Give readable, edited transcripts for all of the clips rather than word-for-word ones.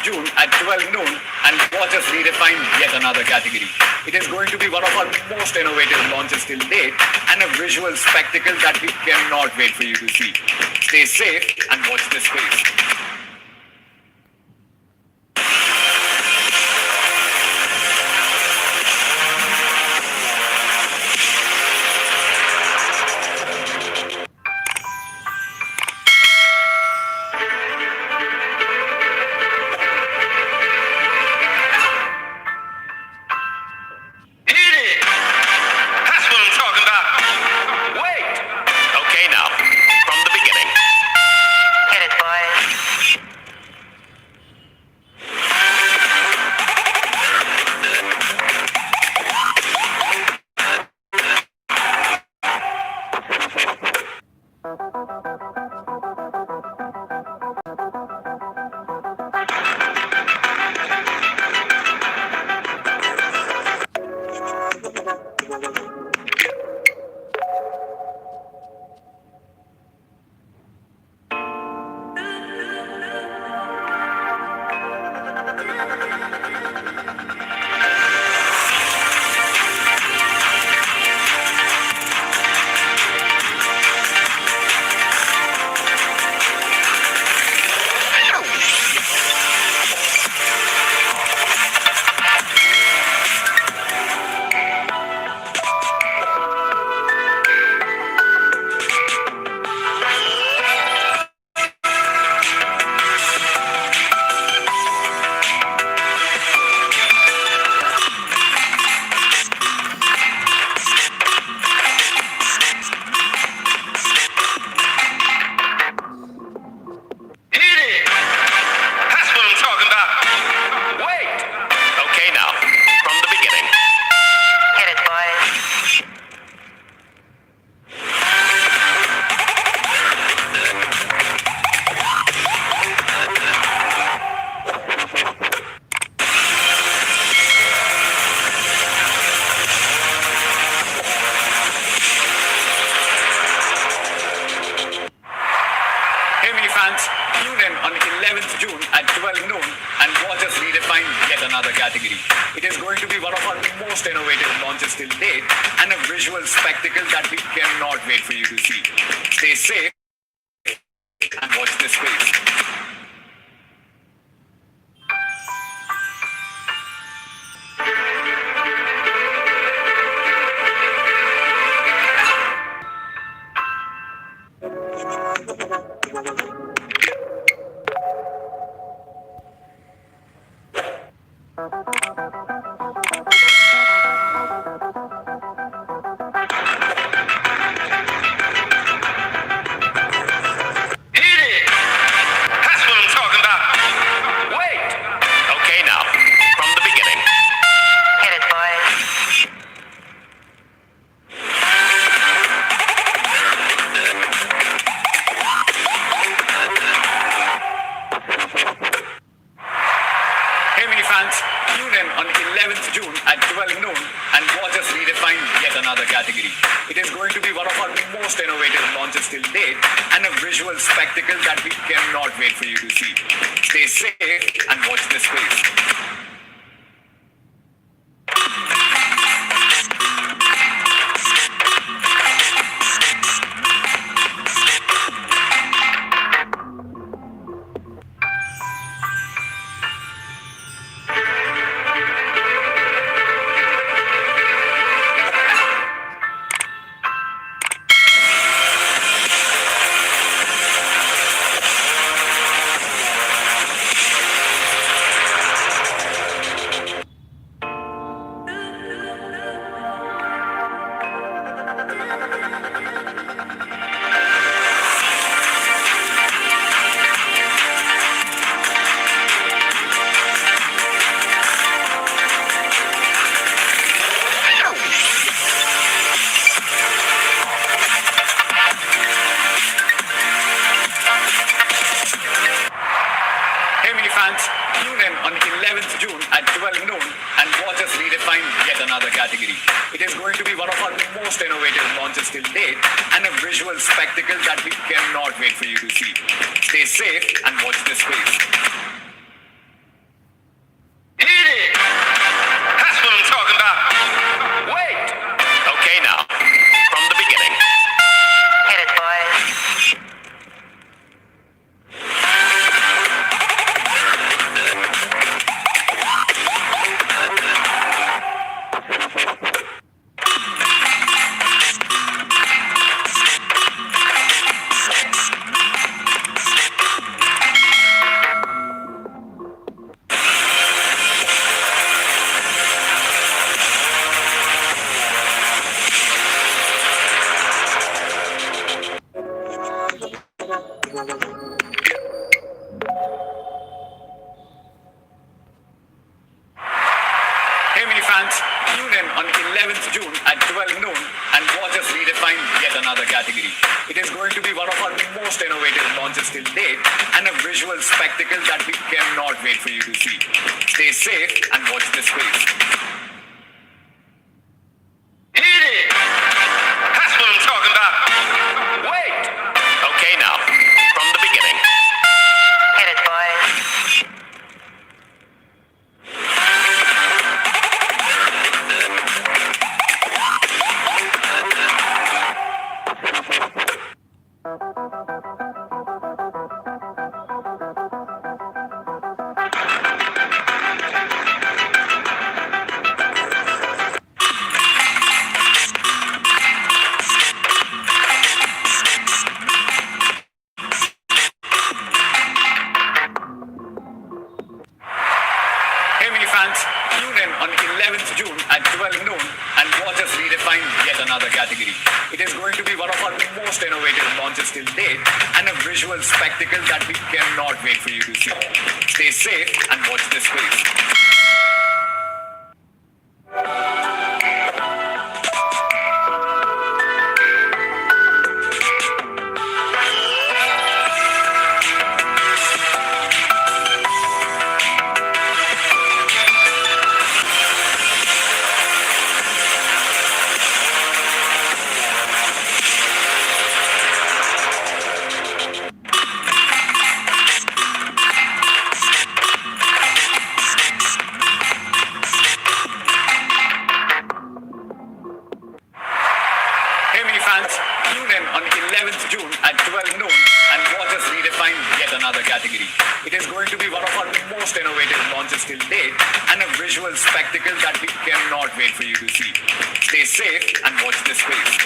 June at 12 noon and watch us redefine yet another category. It is going to be one of our most innovative launches till date and a visual spectacle that we cannot wait for you to see. Stay safe and watch this space. Fans, tune in on 11th June at 12 noon and watch us redefine yet another category. It is going to be one of our most innovative launches till date and a visual spectacle that we cannot wait for you to see. Stay safe and watch this space. Fans, tune in on 11th June at 12 noon and watch us redefine yet another category. It is going to be one of our most innovative launches till date and a visual spectacle that we cannot wait for you to see. Stay safe and watch this space. Fans, tune in on 11th June at 12 noon and watch us redefine yet another category. It is going to be one of our most innovative launches till date and a visual spectacle that we cannot wait for you to see. Stay safe and watch this space. fans, tune in on 11th June at 12 noon and watch us redefine yet another category. It is going to be one of our most innovative launches till date and a visual spectacle that we cannot wait for you to see. Stay safe and watch this space. Hit it! That's what I'm talking about. Wait! Okay, now, from the beginning. Hit it, boys. Hey mini fans, tune in on 11th June at 12 noon and watch us redefine yet another category. It is going to be one of our most innovative launches till date and a visual spectacle that we cannot wait for you to see. Stay safe and watch this space. Hey mini fans, tune in on 11th June at 12 noon and watch us redefine yet another category. It is going to be one of our most innovative launches till date and a visual spectacle that we cannot wait for you to see. Stay safe and watch this space.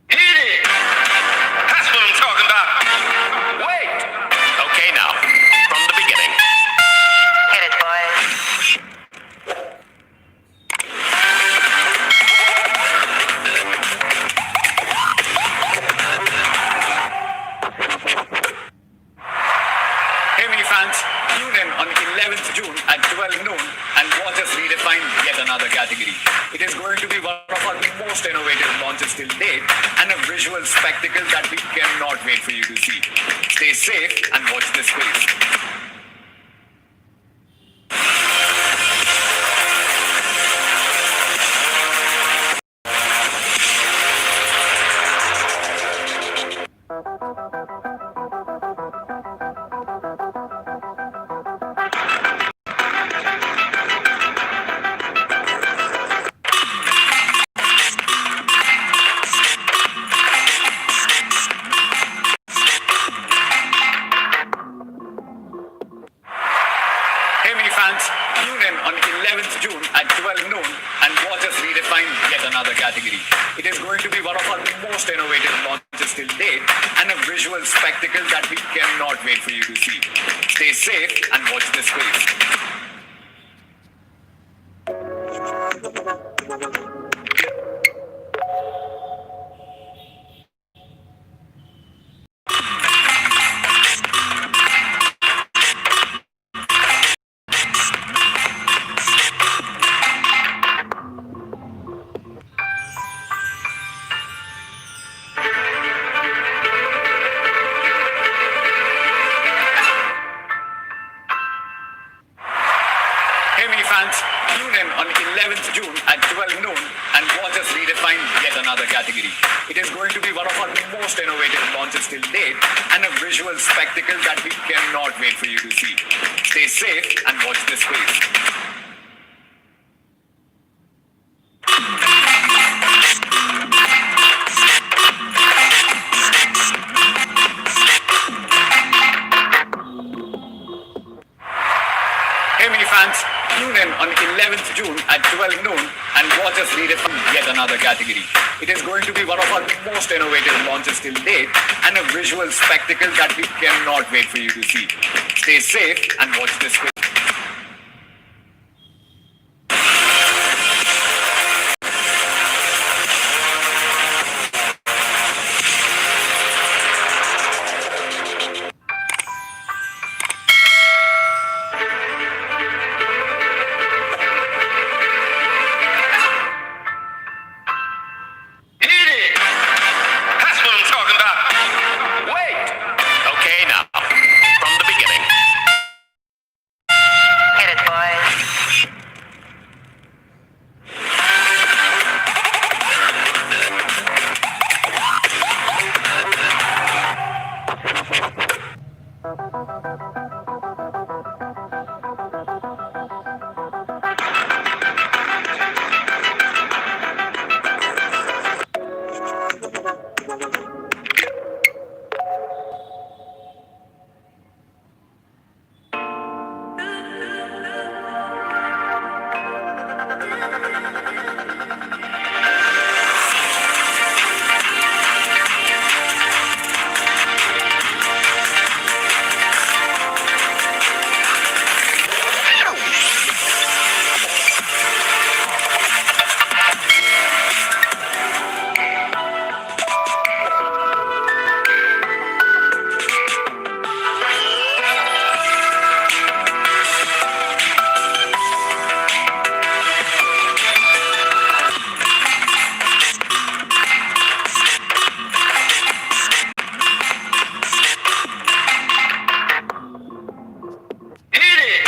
Hit it! That's what I'm talking about. Wait! Okay, now, from the beginning. Hit it, boys. Hey mini fans, tune in on 11th June at 12 noon and watch us redefine yet another category. It is going to be one of our most innovative launches till date and a visual spectacle that we cannot wait for you to see. Stay safe and watch this space. Hey mini fans, tune in on 11th June at 12 noon and watch us redefine yet another category. It is going to be one of our most innovative launches till date and a visual spectacle that we cannot wait for you to see. Stay safe and watch this space. launches till date and a visual spectacle that we cannot wait for you to see. Stay safe and watch this space. Hey mini fans, tune in on 11th June at 12 noon and watch us redefine yet another category. It is going to be one of our most innovative launches till date and a visual spectacle that we cannot wait for you to see. Stay safe and watch this space. Hit it! That's what I'm talking about. Wait! Okay, now, from the beginning. Hit it, boys. Hit it!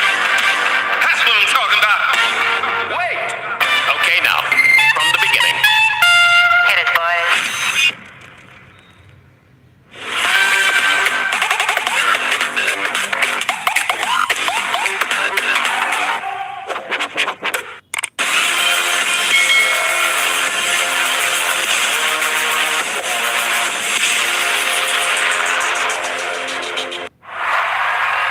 That's what I'm talking about. Wait! Okay, now, from the beginning. Hit it, boys.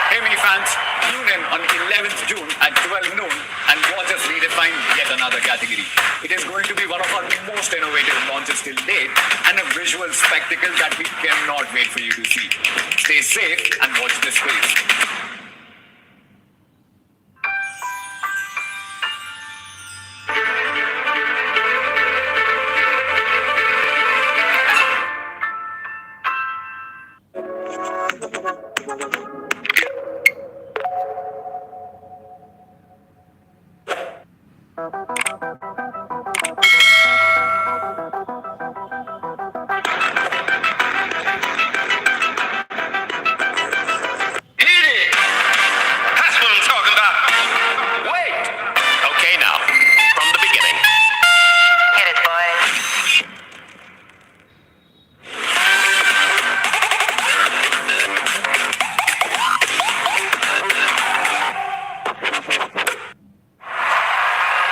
Hey mini fans, tune in on 11th June at 12 noon and watch us redefine yet another category. It is going to be one of our most innovative launches till date and a visual spectacle that we cannot wait for you to see. Stay safe and watch this space. Hit it! That's what I'm talking about. Wait! Okay, now, from the beginning. Hit it, boys.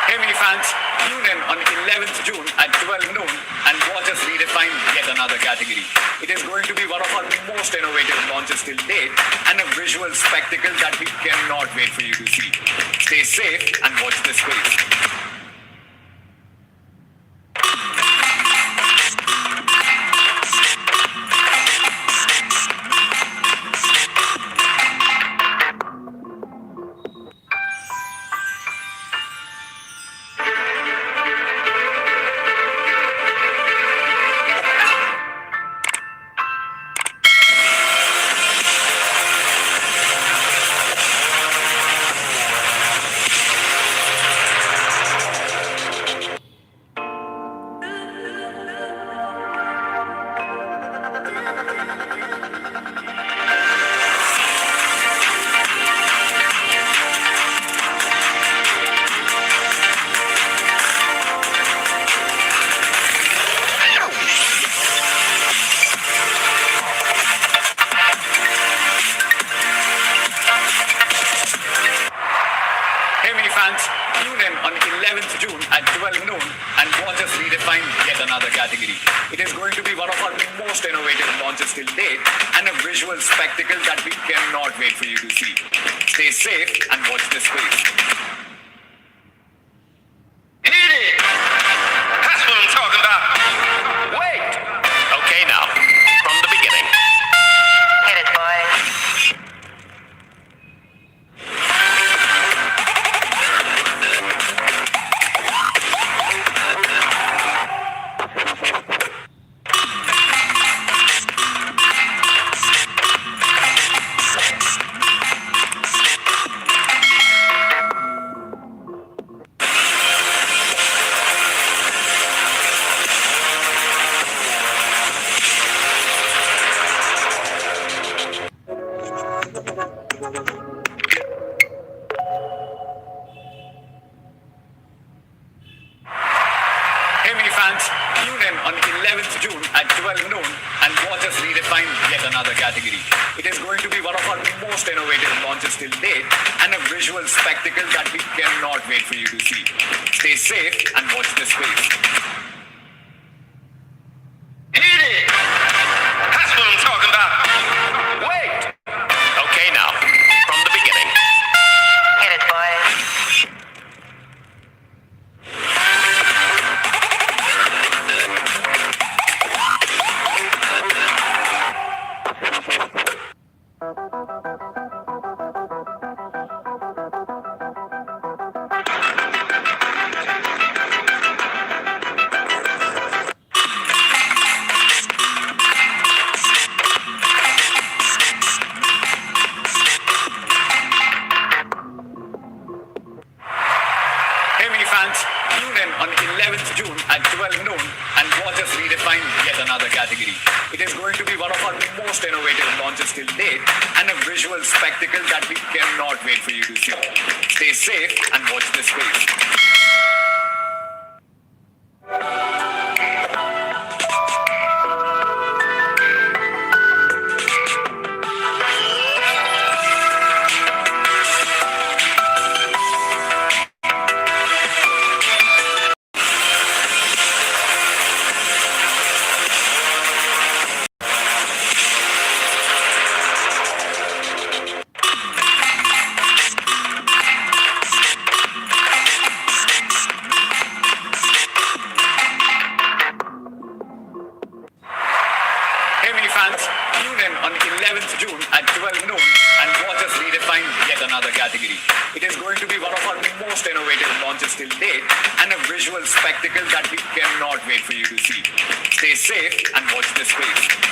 Hey mini fans, tune in on 11th June at 12 noon and watch us redefine yet another category. It is going to be one of our most innovative launches till date and a visual spectacle that we cannot wait for you to see. Stay safe and watch this space. It is going to be one of our most innovative launches till date and a visual spectacle that we cannot wait for you to see. Stay safe and watch this space. Hit it! That's what I'm talking about. Wait! Okay, now, from the beginning. Hit it, boy. Hey mini fans, tune in on 11th June at 12 noon and watch us redefine yet another category. It is going to be one of our most innovative launches till date and a visual spectacle that we cannot wait for you to see. Stay safe and watch this space. Hit it! That's what I'm talking about. Wait! Okay, now, from the beginning. Hit it, boy. Hey mini fans, tune in on 11th June at 12 noon and watch us redefine yet another category. It is going to be one of our most innovative launches till date and a visual spectacle that we cannot wait for you to see. Stay safe and watch this space. Hey mini fans, tune in on 11th June at 12 noon and watch us redefine yet another category. It is going to be one of our most innovative launches till date and a visual spectacle that we cannot wait for you to see. Stay safe and watch this space.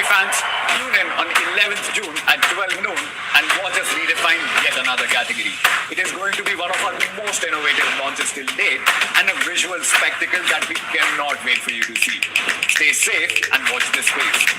fans, tune in on 11th June at 12 noon and watch us redefine yet another category. It is going to be one of our most innovative launches till date and a visual spectacle that we cannot wait for you to see. Stay safe and watch this space.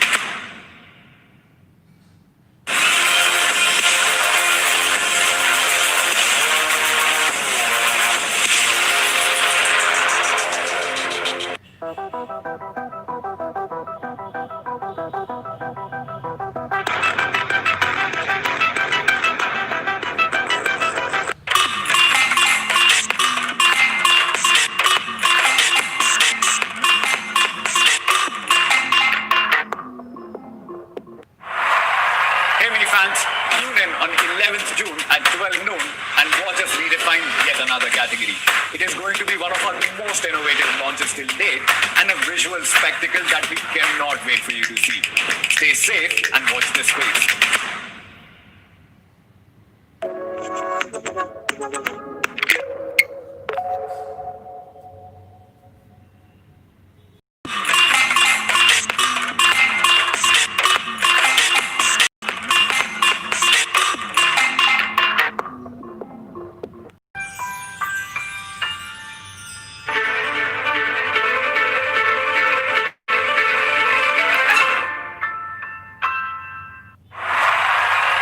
Hey mini fans, tune in on 11th June at 12 noon and watch us redefine yet another category. It is going to be one of our most innovative launches till date and a visual spectacle that we cannot wait for you to see. Stay safe and watch this space.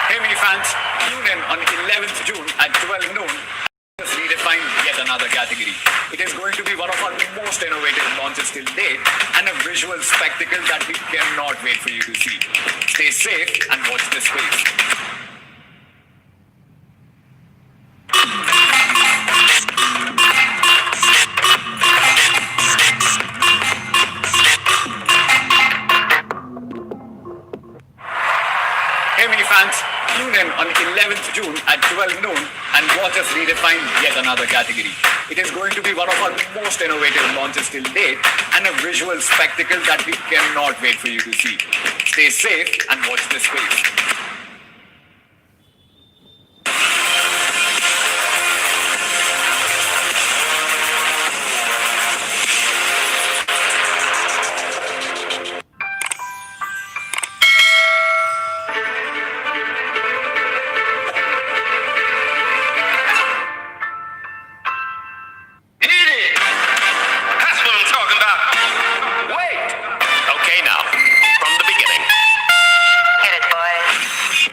Hey mini fans, tune in on 11th June at 12 noon and let's redefine yet another category. It is going to be one of our most innovative launches till date and a visual spectacle that we cannot wait for you to see. Stay safe and watch this space. Hey mini fans, tune in on 11th June at 12 noon and watch us redefine yet another category. It is going to be one of our most innovative launches till date and a visual spectacle that we cannot wait for you to see. Stay safe and watch this space. Hit it! That's what I'm talking about. Wait! Okay, now, from the beginning. Hit it, boys.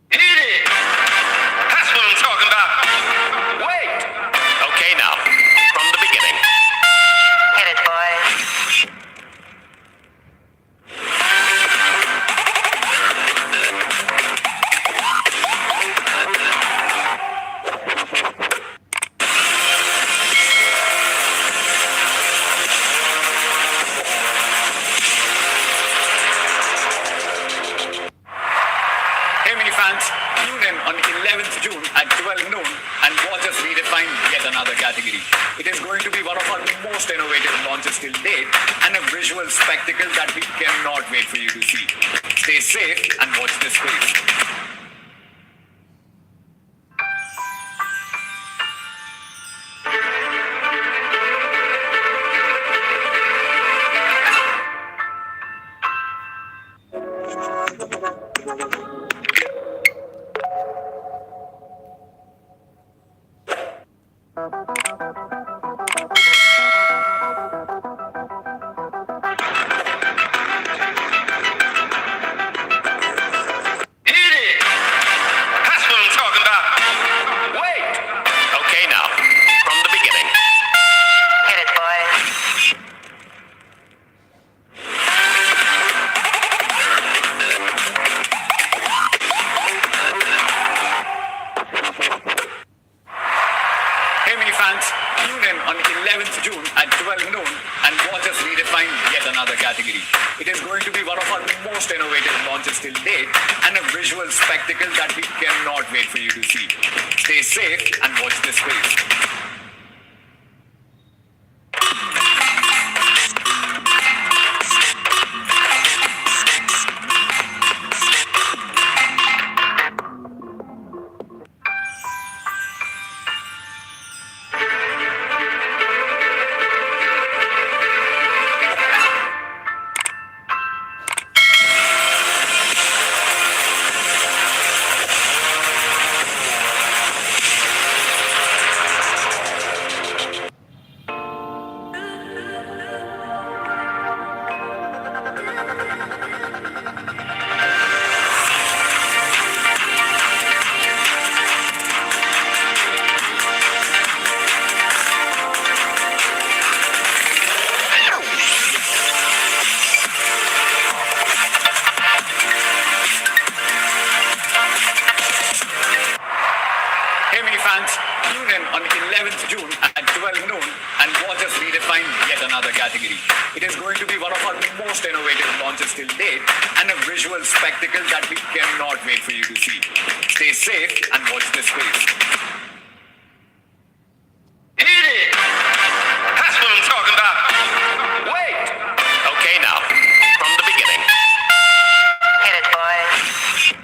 Hit it! That's what I'm talking about. Wait! Okay, now, from the beginning. Hit it, boys. Hey mini fans, tune in on 11th June at 12 noon and watch us redefine yet another category. It is going to be one of our most innovative launches till date and a visual spectacle that we cannot wait for you to see. Stay safe and watch this space. Hit it! That's what I'm talking about. Wait! Okay, now, from the beginning. Hit it, boys. Hey mini fans, tune in on 11th June at 12 noon and watch us redefine yet another category. It is going to be one of our most innovative launches till date and a visual spectacle that we cannot wait for you to see. Stay safe and watch this space. Hey mini fans, tune in on 11th June at 12 noon and watch us redefine yet another category. It is going to be one of our most innovative launches till date and a visual spectacle that we cannot wait for you to see. Stay safe and watch this space. Hit it! That's what I'm talking about. Wait! Okay, now, from the beginning. Hit it, boys.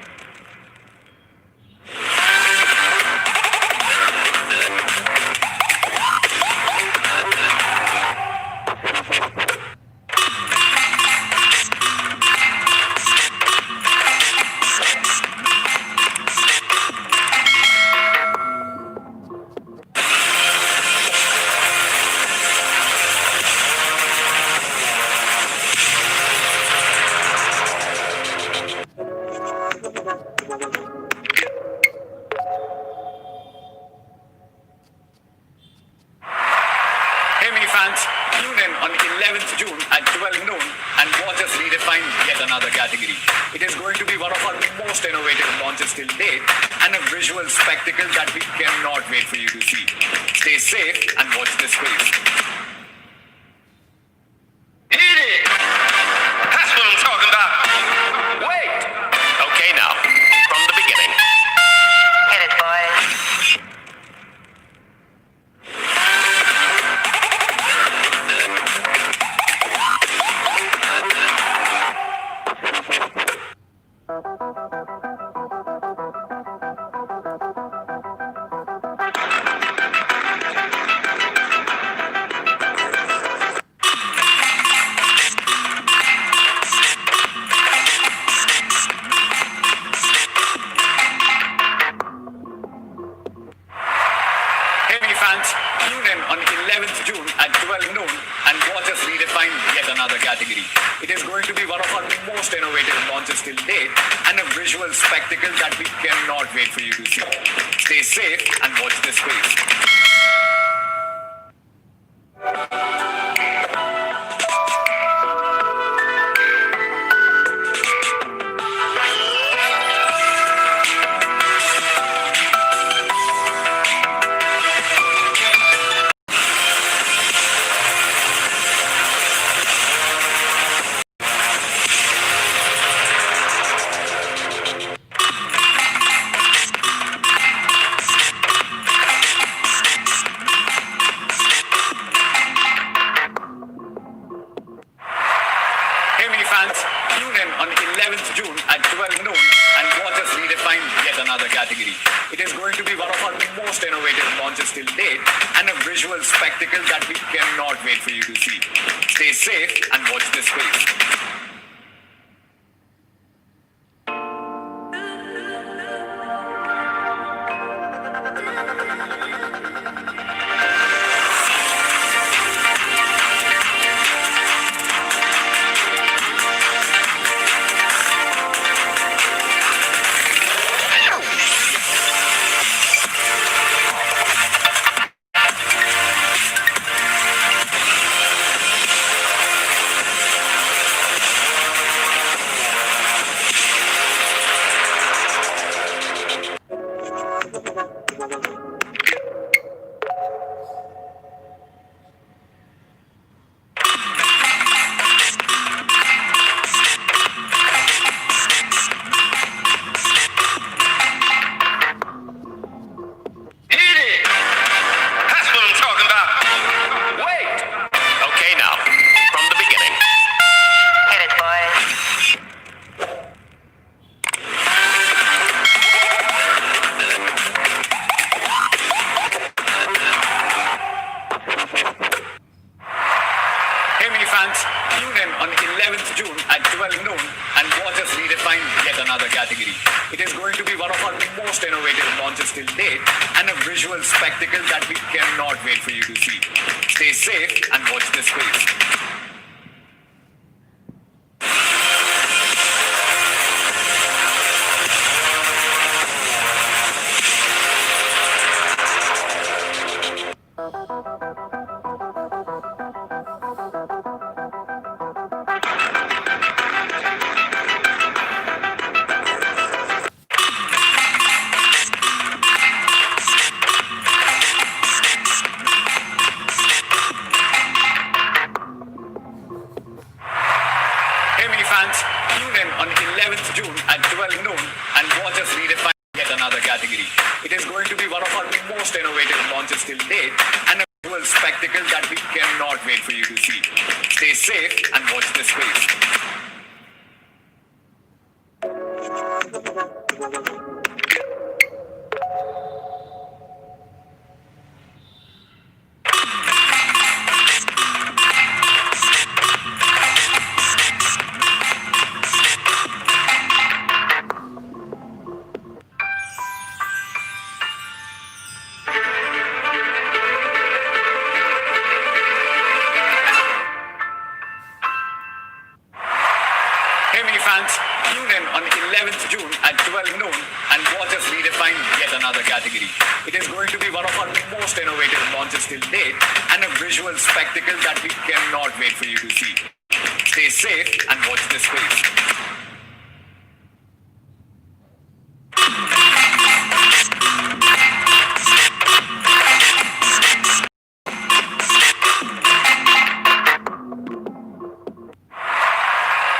Hey mini fans, tune in on 11th June at 12 noon and watch us redefine yet another category. It is going to be one of our most innovative launches till date and a visual spectacle that we cannot wait for you to see. Stay safe and watch this space. Hit it! That's what I'm talking about. Wait! Okay, now, from the beginning. Hit it, boys. Hey mini fans, tune in on 11th June at 12 noon and watch us redefine yet another category. It is going to be one of our most innovative launches till date and a visual spectacle that we cannot wait for you to see. Stay safe and watch this space. Hey mini fans, tune in on 11th June at 12 noon and watch us redefine yet another category. It is going to be one of our most innovative launches till date and a visual spectacle that we cannot wait for you to see. Stay safe and watch this space. till date and a visual spectacle that we cannot wait for you to see. Stay safe and watch this space. Hey mini fans, tune in on 11th June at 12 noon and watch us redefine yet another category. It is going to be one of our most innovative launches till date and a visual spectacle that we cannot wait for you to see. Stay safe and watch this space. Hey mini fans, tune in on 11th June at 12 noon and watch us redefine yet another category. It is going to be one of our most innovative launches till date and a visual spectacle that we cannot wait for you to see. Stay safe and watch this space.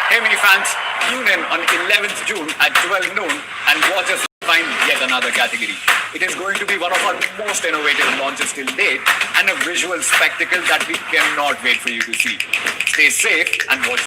Hey mini fans, tune in on 11th June at 12 noon and watch us find yet another category. It is going to be one of our most innovative launches till date and a visual spectacle that we cannot wait for you to see. Stay safe and watch.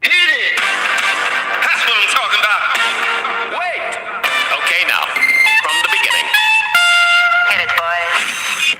Hit it! That's what I'm talking about. Wait! Okay, now, from the beginning. Hit it, boys.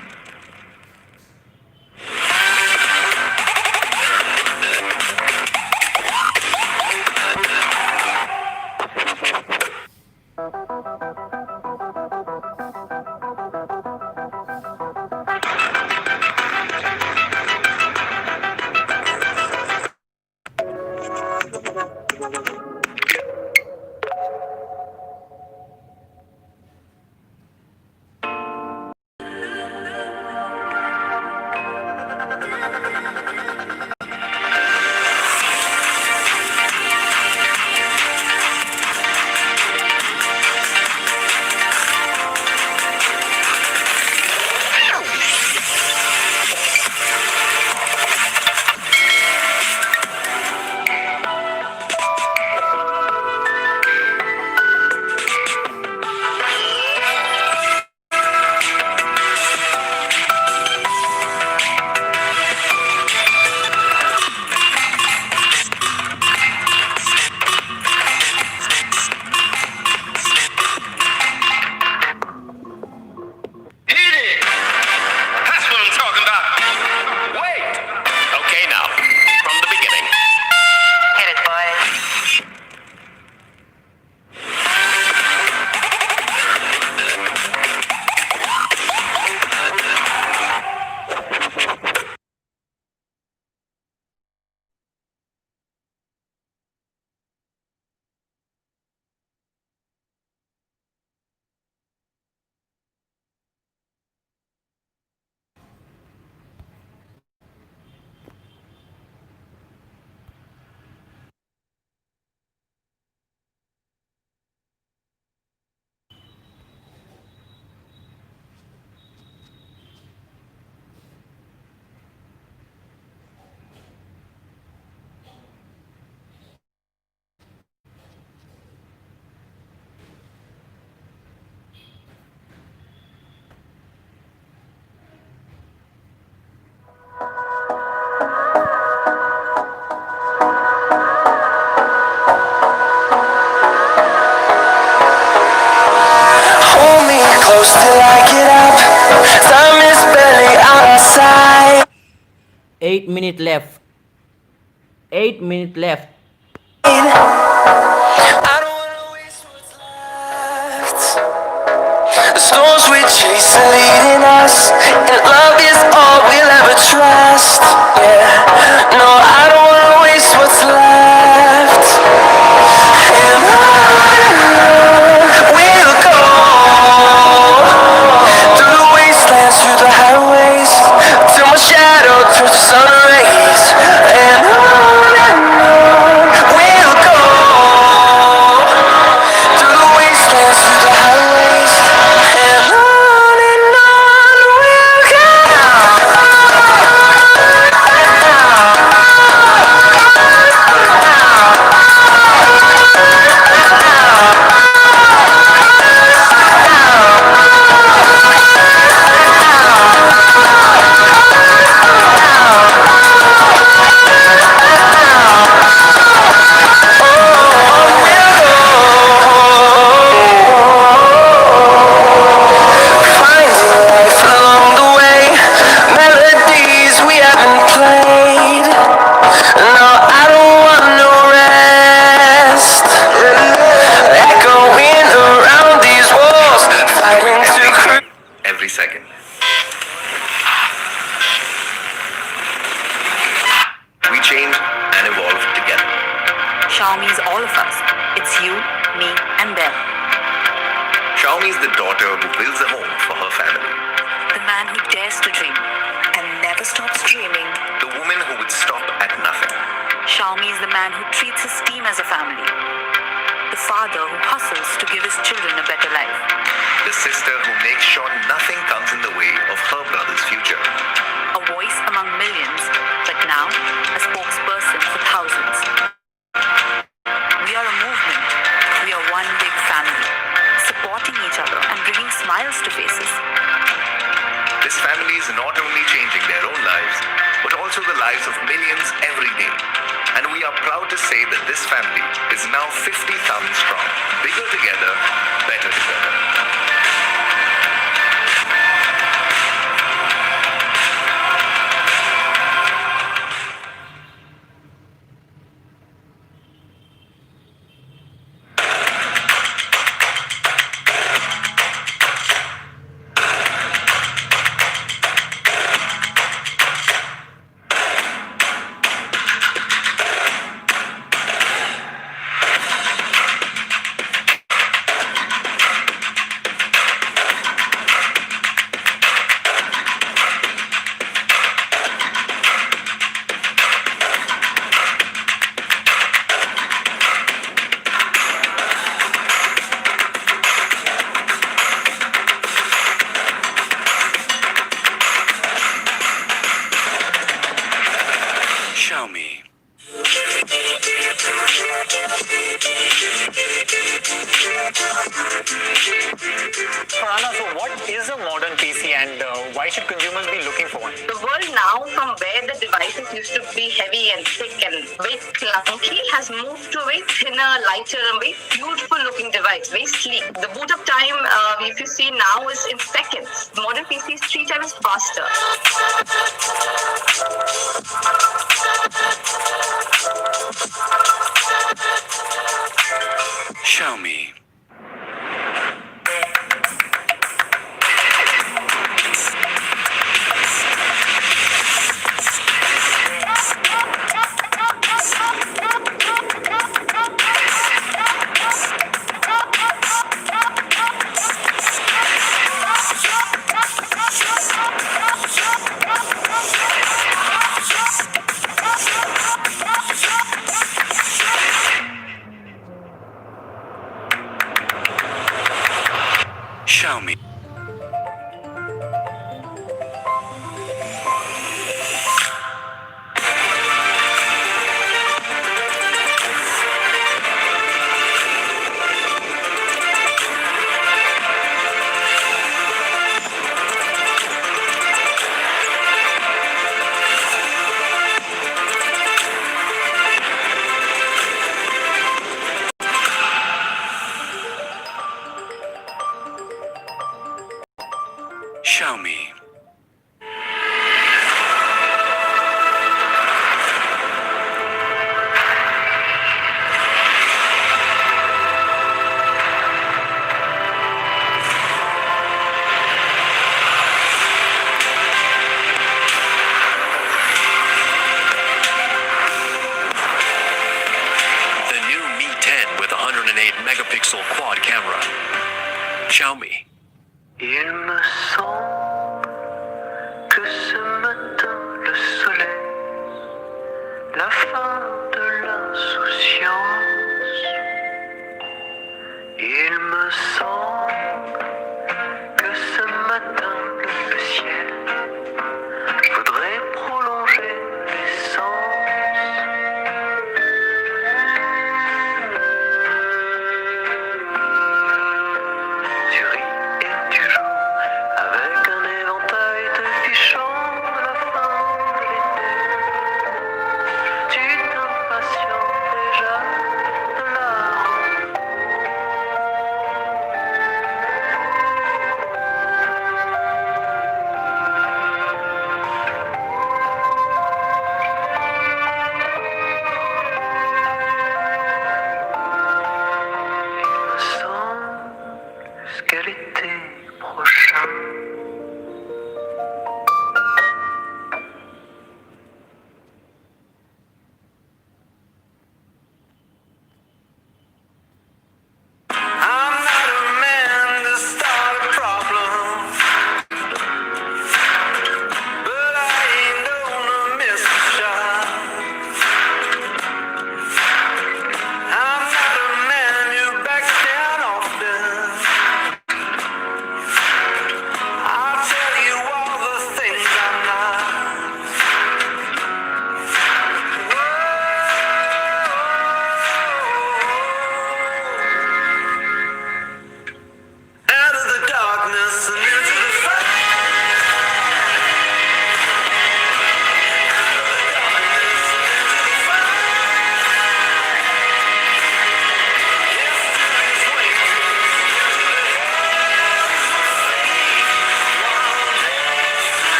8 minutes left. 8 minutes left. I don't wanna waste what's left. The storms we chase are leading us, and love is all we'll ever trust. Yeah, no, I don't wanna waste what's left. And on we'll go, through the wastelands, through the highways, till my shadow turns to sun rays. And on we'll go, through the wastelands, through the highways, and on we'll go. Finding life along the way, melodies we haven't played. No, I don't want no rest. Echoing around these walls, fighting to create. Every second. We change and evolve together. Xiaomi is all of us. It's you, me, and them. Xiaomi is the daughter who builds a home for her family. The man who dares to dream and never stops dreaming. The woman who would stop at nothing. Xiaomi is the man who treats his team as a family. The father who hustles to give his children a better life. The sister who makes sure nothing comes in the way of her brother's future. A voice among millions, but now a spokesperson for thousands. We are a movement. We are one big family, supporting each other and bringing smiles to faces. This family is not only changing their own lives, but also the lives of millions every day. And we are proud to say that this family is now 50,000 strong. Bigger together, better together. Xiaomi. Farhana, so what is a modern PC and why should consumers be looking for one? The world now, from where the devices used to be heavy and thick and very clunky, has moved to a very thinner, lighter, and very beautiful looking device, very sleek. The boot up time, if you see now, is in seconds. Modern PC is 3 times faster. Xiaomi. megapixel quad camera. Xiaomi. Il me semble que ce matin le soleil, la fin de l'insouciance. Il me semble que ce matin le ciel voudrait prolonger l'essence. Tu ris et tu joues avec un éventail te fichant de la fin de l'été. Tu t'impatientes déjà de la Il me semble jusqu'à l'été prochain. I'm not a man to start a problem, but I ain't known to miss a shot. I'm not a man you back down often. I'll tell you all the things I'm not. Out of the darkness and into the fire.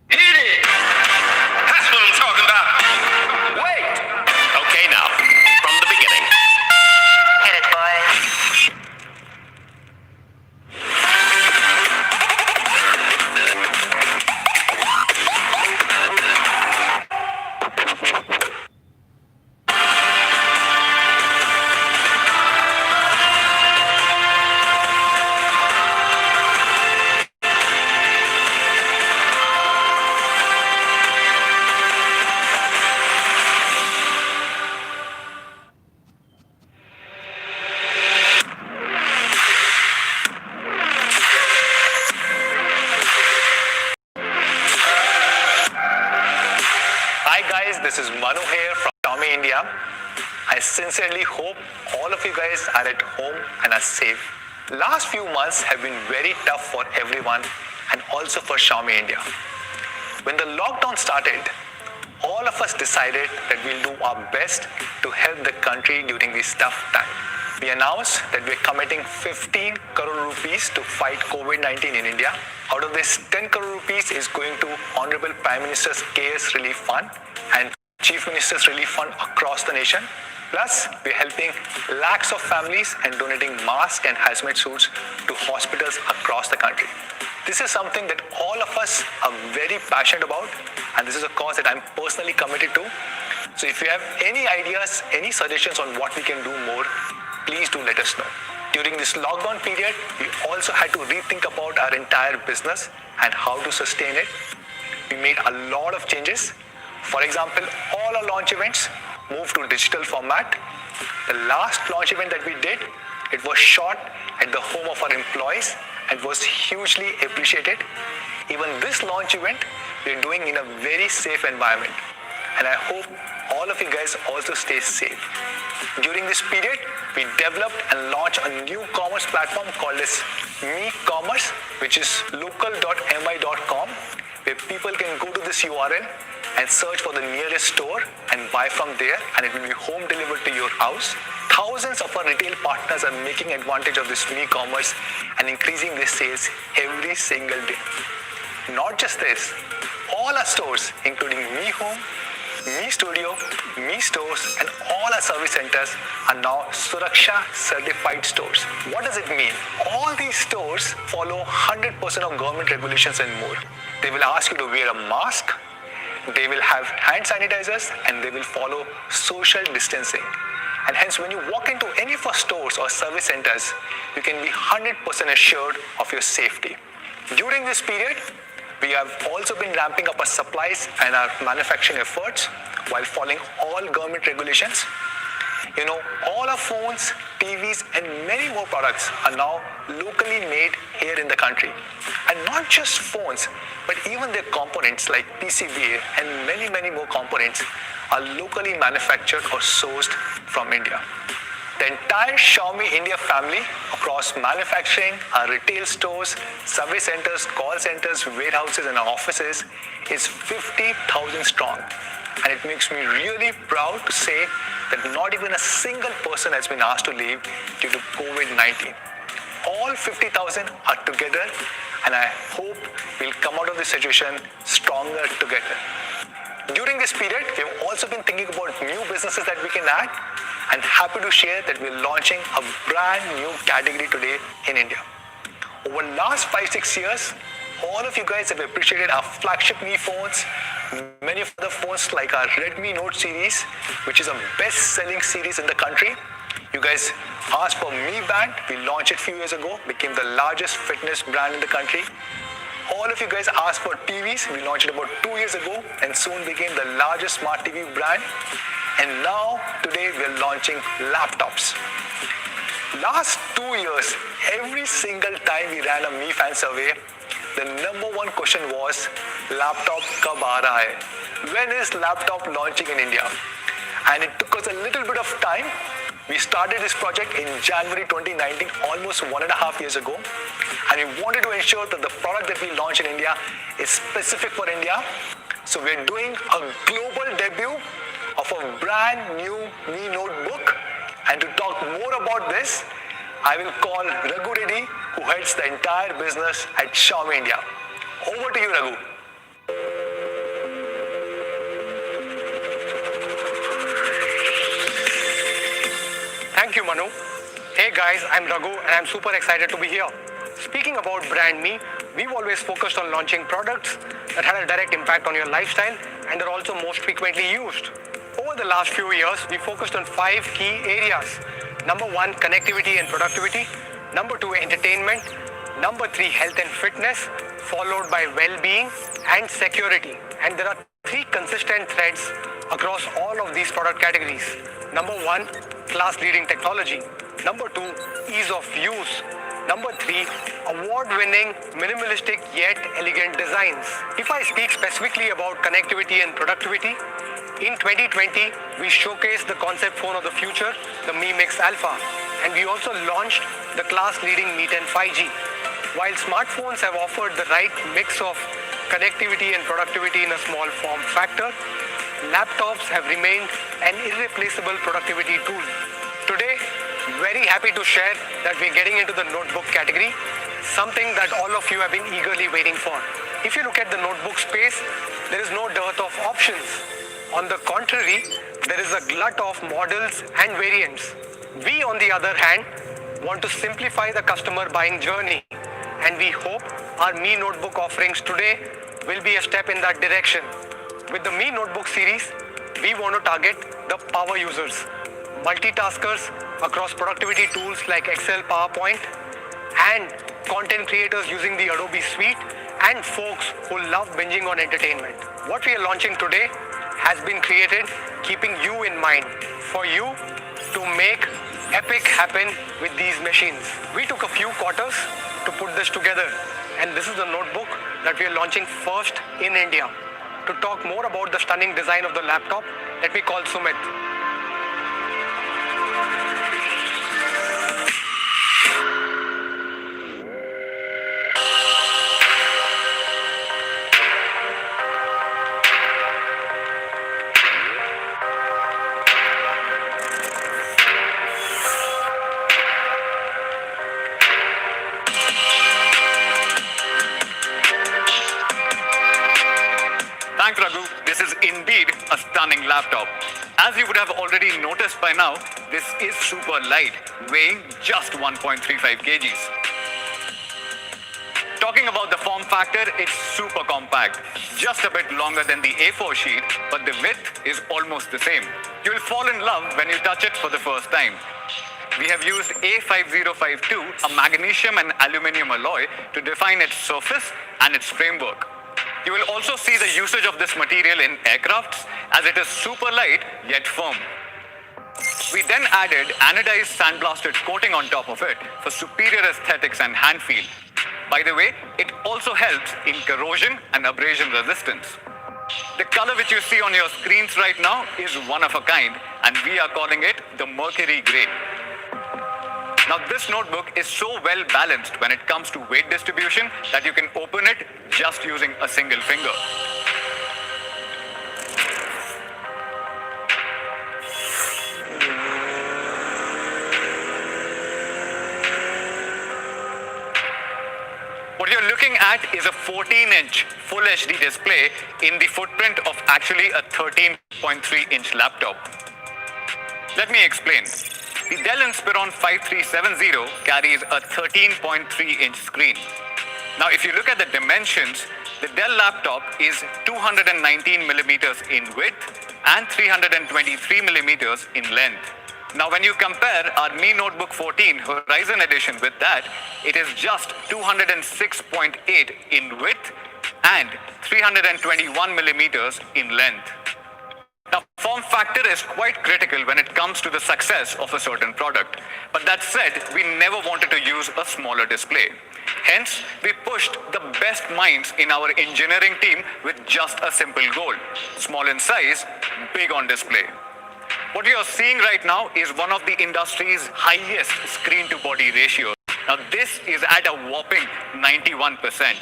Hit it! That's what I'm talking about. Wait! Okay, now, from the beginning. Hit it, boys. Hi guys, this is Manu here from Xiaomi India. I sincerely hope all of you guys are at home and are safe. Last few months have been very tough for everyone and also for Xiaomi India. When the lockdown started, all of us decided that we'll do our best to help the country during this tough time. We announced that we're committing 15 crore rupees to fight COVID-19 in India. Out of this, 10 crore rupees is going to Honorable Prime Minister's CARES Relief Fund and Chief Minister's Relief Fund across the nation. Plus, we're helping lakhs of families and donating masks and hazmat suits to hospitals across the country. This is something that all of us are very passionate about, and this is a cause that I'm personally committed to. So if you have any ideas, any suggestions on what we can do more, please do let us know. During this lockdown period, we also had to rethink about our entire business and how to sustain it. We made a lot of changes. For example, all our launch events moved to digital format. The last launch event that we did, it was shot at the home of our employees and was hugely appreciated. Even this launch event, we're doing in a very safe environment. And I hope all of you guys also stay safe. During this period, we developed and launched a new commerce platform called as Mi Commerce, which is local.mi.com, where people can go to this URL and search for the nearest store and buy from there, and it will be home delivered to your house. Thousands of our retail partners are making advantage of this Mi Commerce and increasing their sales every single day. Not just this, all our stores, including Mi Home, Mi Studio, Mi Stores, and all our service centers are now Suraksha certified stores. What does it mean? All these stores follow 100% of government regulations and more. They will ask you to wear a mask, they will have hand sanitizers, and they will follow social distancing. And hence, when you walk into any of our stores or service centers, you can be 100% assured of your safety. During this period, we have also been ramping up our supplies and our manufacturing efforts while following all government regulations. You know, all our phones, TVs, and many more products are now locally made here in the country. And not just phones, but even their components like PCBA and many, many more components are locally manufactured or sourced from India. The entire Xiaomi India family across manufacturing, our retail stores, service centers, call centers, warehouses, and our offices is 50,000 strong. And it makes me really proud to say that not even a single person has been asked to leave due to COVID-19. All 50,000 are together, and I hope we'll come out of this situation stronger together. During this period, we've also been thinking about new businesses that we can add, and happy to share that we're launching a brand new category today in India. Over the last 5-6 years, all of you guys have appreciated our flagship Mi phones, many of the phones like our Redmi Note series, which is a best-selling series in the country. You guys asked for Mi Band. We launched it a few years ago, became the largest fitness brand in the country. All of you guys asked for TVs. We launched it about 2 years ago and soon became the largest smart TV brand. And now, today, we're launching laptops. Last 2 years, every single time we ran a Mi Fan survey, the number one question was, laptop kab aa raha hai? When is laptop launching in India? And it took us a little bit of time. We started this project in January 2019, almost 1.5 years ago. And we wanted to ensure that the product that we launch in India is specific for India. So we're doing a global debut of a brand new Mi Notebook. And to talk more about this, I will call Raghu Reddy, who heads the entire business at Xiaomi India. Over to you, Raghu. Thank you, Manu. Hey guys, I'm Raghu and I'm super excited to be here. Speaking about brand Mi, we've always focused on launching products that had a direct impact on your lifestyle and are also most frequently used. Over the last few years, we focused on 5 key areas. Number 1, connectivity and productivity. Number 2, entertainment. Number 3, health and fitness, followed by well-being and security. And there are 3 consistent threads across all of these product categories. Number 1, class-leading technology. Number 2, ease of use. Number 3, award-winning, minimalistic yet elegant designs. If I speak specifically about connectivity and productivity, in 2020, we showcased the concept phone of the future, the Mi Mix Alpha, and we also launched the class-leading Mi 10 5G. While smartphones have offered the right mix of connectivity and productivity in a small form factor, laptops have remained an irreplaceable productivity tool. Today, very happy to share that we're getting into the notebook category, something that all of you have been eagerly waiting for. If you look at the notebook space, there is no dearth of options. On the contrary, there is a glut of models and variants. We, on the other hand, want to simplify the customer buying journey, and we hope our Mi Notebook offerings today will be a step in that direction. With the Mi Notebook series, we want to target the power users, multitaskers across productivity tools like Excel, PowerPoint, and content creators using the Adobe Suite, and folks who love binging on entertainment. What we are launching today has been created keeping you in mind, for you to make epic happen with these machines. We took a few quarters to put this together, and this is the notebook that we are launching first in India. To talk more about the stunning design of the laptop, Let me call Sumit. Thanks, Raghu. This is indeed a stunning laptop. As you would have already noticed by now, this is super light, weighing just 1.35 kgs. Talking about the form factor, it's super compact, just a bit longer than the A4 sheet, but the width is almost the same. You'll fall in love when you touch it for the first time. We have used A5052, a magnesium and aluminium alloy, to define its surface and its framework. You will also see the usage of this material in aircrafts, as it is super light yet firm. We then added anodized sandblasted coating on top of it for superior aesthetics and hand feel. By the way, it also helps in corrosion and abrasion resistance. The color which you see on your screens right now is one of a kind, and we are calling it the Mercury Grey. Now, this notebook is so well balanced when it comes to weight distribution that you can open it just using a single finger. What you're looking at is a 14-inch Full HD display in the footprint of actually a 13.3-inch laptop. Let me explain. The Dell Inspiron 5370 carries a 13.3-inch screen. Now, if you look at the dimensions, the Dell laptop is 219 millimeters in width and 323 millimeters in length. Now, when you compare our Mi Notebook 14 Horizon Edition with that, it is just 206.8 in width and 321 millimeters in length. Now, form factor is quite critical when it comes to the success of a certain product. But that said, we never wanted to use a smaller display. Hence, we pushed the best minds in our engineering team with just a simple goal: small in size, big on display. What you are seeing right now is one of the industry's highest screen-to-body ratios. Now, this is at a whopping 91%.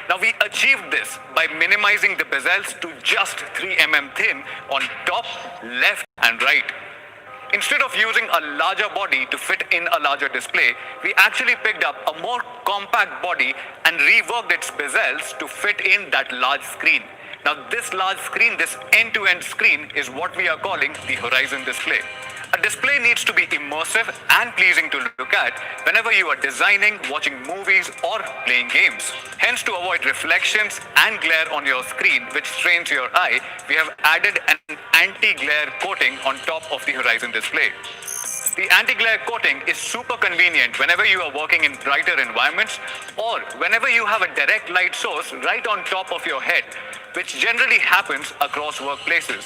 Now, we achieved this by minimizing the bezels to just 3 mm thin on top, left, and right. Instead of using a larger body to fit in a larger display, we actually picked up a more compact body and reworked its bezels to fit in that large screen. Now, this large screen, this end-to-end screen, is what we are calling the Horizon display. A display needs to be immersive and pleasing to look at whenever you are designing, watching movies, or playing games. Hence, to avoid reflections and glare on your screen, which strains your eye, we have added an anti-glare coating on top of the Horizon display. The anti-glare coating is super convenient whenever you are working in brighter environments or whenever you have a direct light source right on top of your head, which generally happens across workplaces.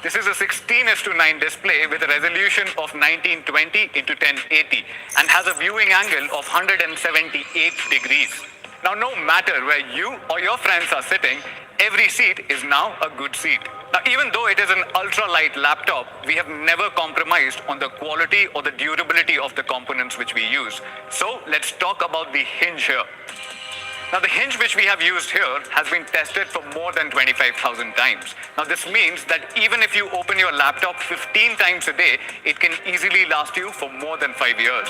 This is a 16:9 display with a resolution of 1920 into 1080 and has a viewing angle of 178 degrees. Now, no matter where you or your friends are sitting, every seat is now a good seat. Now, even though it is an ultra-light laptop, we have never compromised on the quality or the durability of the components which we use. So, let's talk about the hinge here. Now, the hinge which we have used here has been tested for more than 25,000 times. Now, this means that even if you open your laptop 15 times a day, it can easily last you for more than 5 years.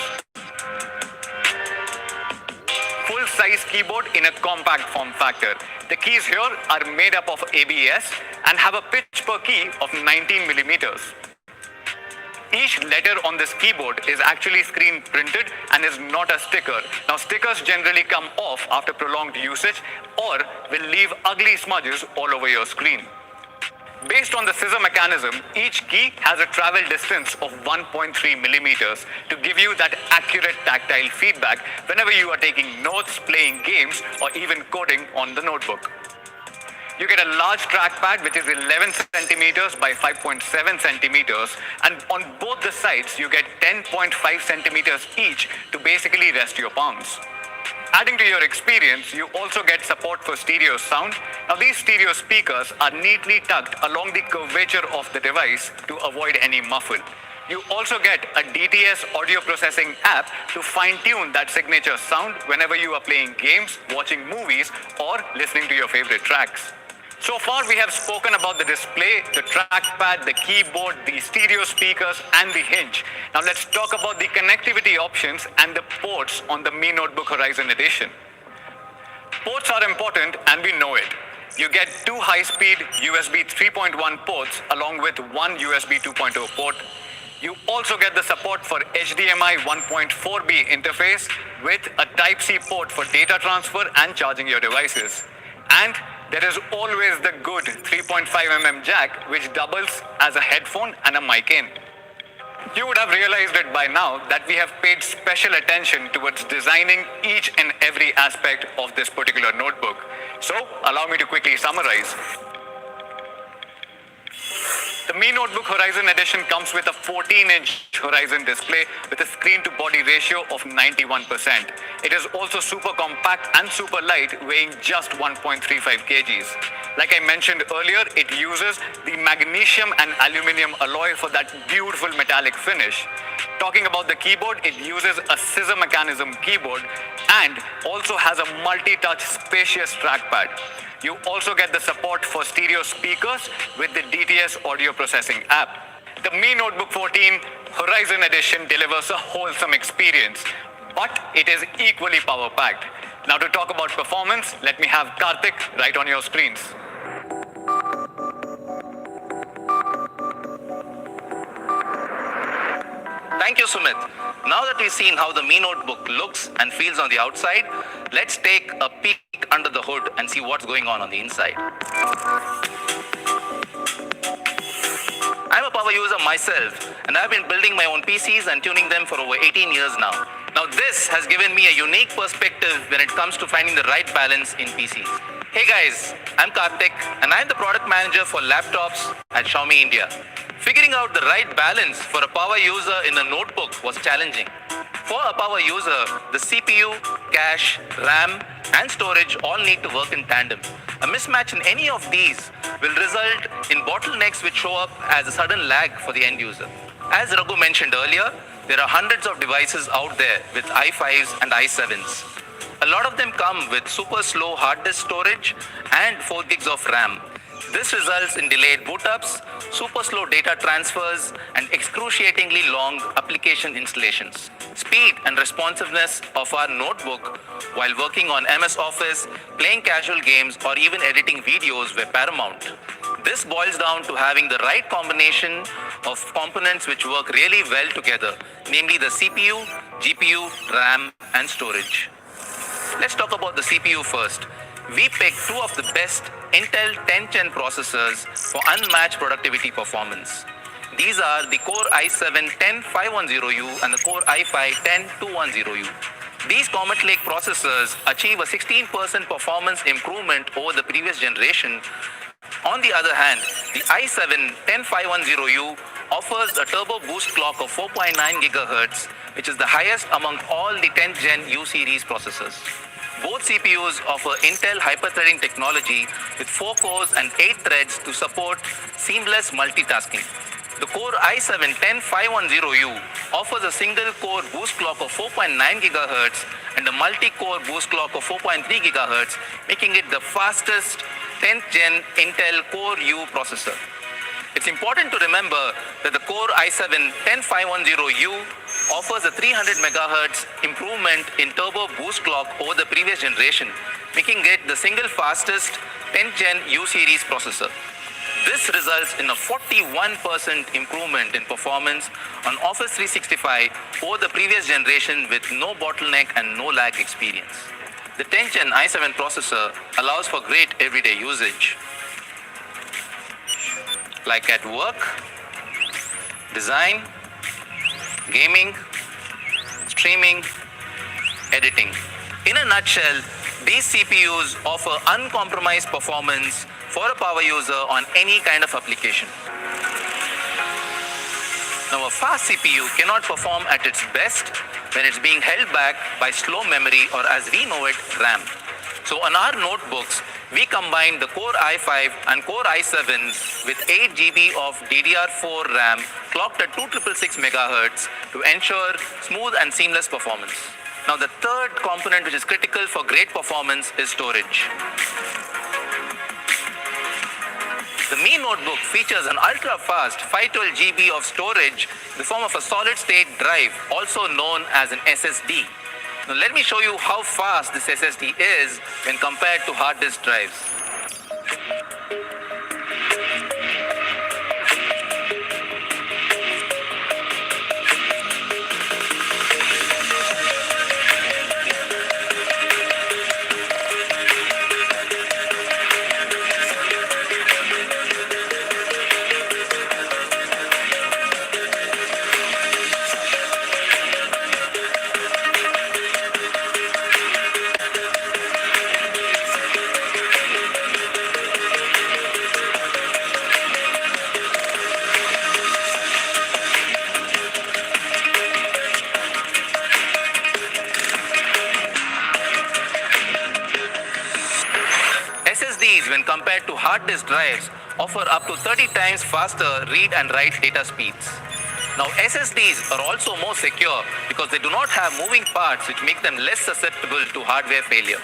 Full-size keyboard in a compact form factor. The keys here are made up of ABS and have a pitch per key of 19 millimeters. Each letter on this keyboard is actually screen printed and is not a sticker. Now, stickers generally come off after prolonged usage or will leave ugly smudges all over your screen. Based on the scissor mechanism, each key has a travel distance of 1.3 millimeters to give you that accurate tactile feedback whenever you are taking notes, playing games, or even coding on the notebook. You get a large trackpad which is 11 centimeters by 5.7 centimeters, and on both the sides you get 10.5 centimeters each to basically rest your palms. Adding to your experience, you also get support for stereo sound. Now, these stereo speakers are neatly tucked along the curvature of the device to avoid any muffle. You also get a DTS audio processing app to fine-tune that signature sound whenever you are playing games, watching movies, or listening to your favorite tracks. So far, we have spoken about the display, the trackpad, the keyboard, the stereo speakers, and the hinge. Now let's talk about the connectivity options and the ports on the Mi Notebook Horizon Edition. Ports are important, and we know it. You get two high-speed USB 3.1 ports along with one USB 2.0 port. You also get the support for HDMI 1.4b interface with a Type-C port for data transfer and charging your devices. And there is always the good 3.5mm jack, which doubles as a headphone and a mic in. You would have realized it by now that we have paid special attention towards designing each and every aspect of this particular notebook. So, allow me to quickly summarize. The Mi Notebook Horizon Edition comes with a 14-inch Horizon display with a screen-to-body ratio of 91%. It is also super compact and super light, weighing just 1.35 kgs. Like I mentioned earlier, it uses the magnesium and aluminium alloy for that beautiful metallic finish. Talking about the keyboard, it uses a scissor mechanism keyboard and also has a multi-touch spacious trackpad. You also get the support for stereo speakers with the DTS audio processing app. The Mi Notebook 14 Horizon Edition delivers a wholesome experience, but it is equally power-packed. Now to talk about performance, let me have Karthik right on your screens. Thank you, Sumit. Now that we've seen how the Mi Notebook looks and feels on the outside, let's take a peek under the hood and see what's going on the inside. I'm a power user myself, and I've been building my own PCs and tuning them for over 18 years now. Now this has given me a unique perspective when it comes to finding the right balance in PCs. Hey guys, I'm Karthik, and I'm the product manager for laptops at Xiaomi India. Figuring out the right balance for a power user in a notebook was challenging. For a power user, the CPU, cache, RAM, and storage all need to work in tandem. A mismatch in any of these will result in bottlenecks which show up as a sudden lag for the end user. As Raghu mentioned earlier, there are hundreds of devices out there with i5s and i7s. A lot of them come with super slow hard disk storage and 4 gigs of RAM. This results in delayed boot ups, super slow data transfers, and excruciatingly long application installations. Speed and responsiveness of our notebook while working on MS Office, playing casual games, or even editing videos were paramount. This boils down to having the right combination of components which work really well together, namely the CPU, GPU, RAM, and storage. Let's talk about the CPU first. We picked two of the best Intel 10th Gen processors for unmatched productivity performance. These are the Core i7-10510U and the Core i5-10210U. These Comet Lake processors achieve a 16% performance improvement over the previous generation. On the other hand, the i7-10510U offers a turbo boost clock of 4.9 GHz, which is the highest among all the 10th Gen U series processors. Both CPUs offer Intel hyper-threading technology with 4 cores and 8 threads to support seamless multitasking. The Core i7-10510U offers a single-core boost clock of 4.9 GHz and a multi-core boost clock of 4.3 GHz, making it the fastest 10th Gen Intel Core U processor. It's important to remember that the Core i7-10510U offers a 300 MHz improvement in turbo boost clock over the previous generation, making it the single fastest 10th Gen U series processor. This results in a 41% improvement in performance on Office 365 over the previous generation with no bottleneck and no lag experience. The 10th Gen i7 processor allows for great everyday usage, like at work, design, gaming, streaming, editing. In a nutshell, these CPUs offer uncompromised performance for a power user on any kind of application. Now, a fast CPU cannot perform at its best when it's being held back by slow memory, or as we know it, RAM. So on our notebooks, we combine the Core i5 and Core i7 with 8 GB of DDR4 RAM clocked at 2666 MHz to ensure smooth and seamless performance. Now, the third component which is critical for great performance is storage. The Mi Notebook features an ultra-fast 512 GB of storage in the form of a solid-state drive, also known as an SSD. Now, let me show you how fast this SSD is when compared to hard disk drives. SSDs, when compared to hard disk drives, offer up to 30 times faster read and write data speeds. Now, SSDs are also more secure because they do not have moving parts, which make them less susceptible to hardware failure.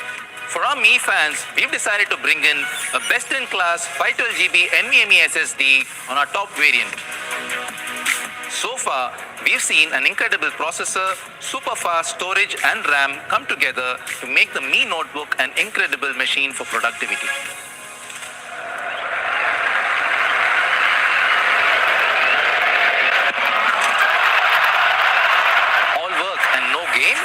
For our Mi fans, we've decided to bring in a best-in-class 512 GB NVMe SSD on our top variant. So far, we've seen an incredible processor, super fast storage and RAM come together to make the Mi Notebook an incredible machine for productivity. All work and no game?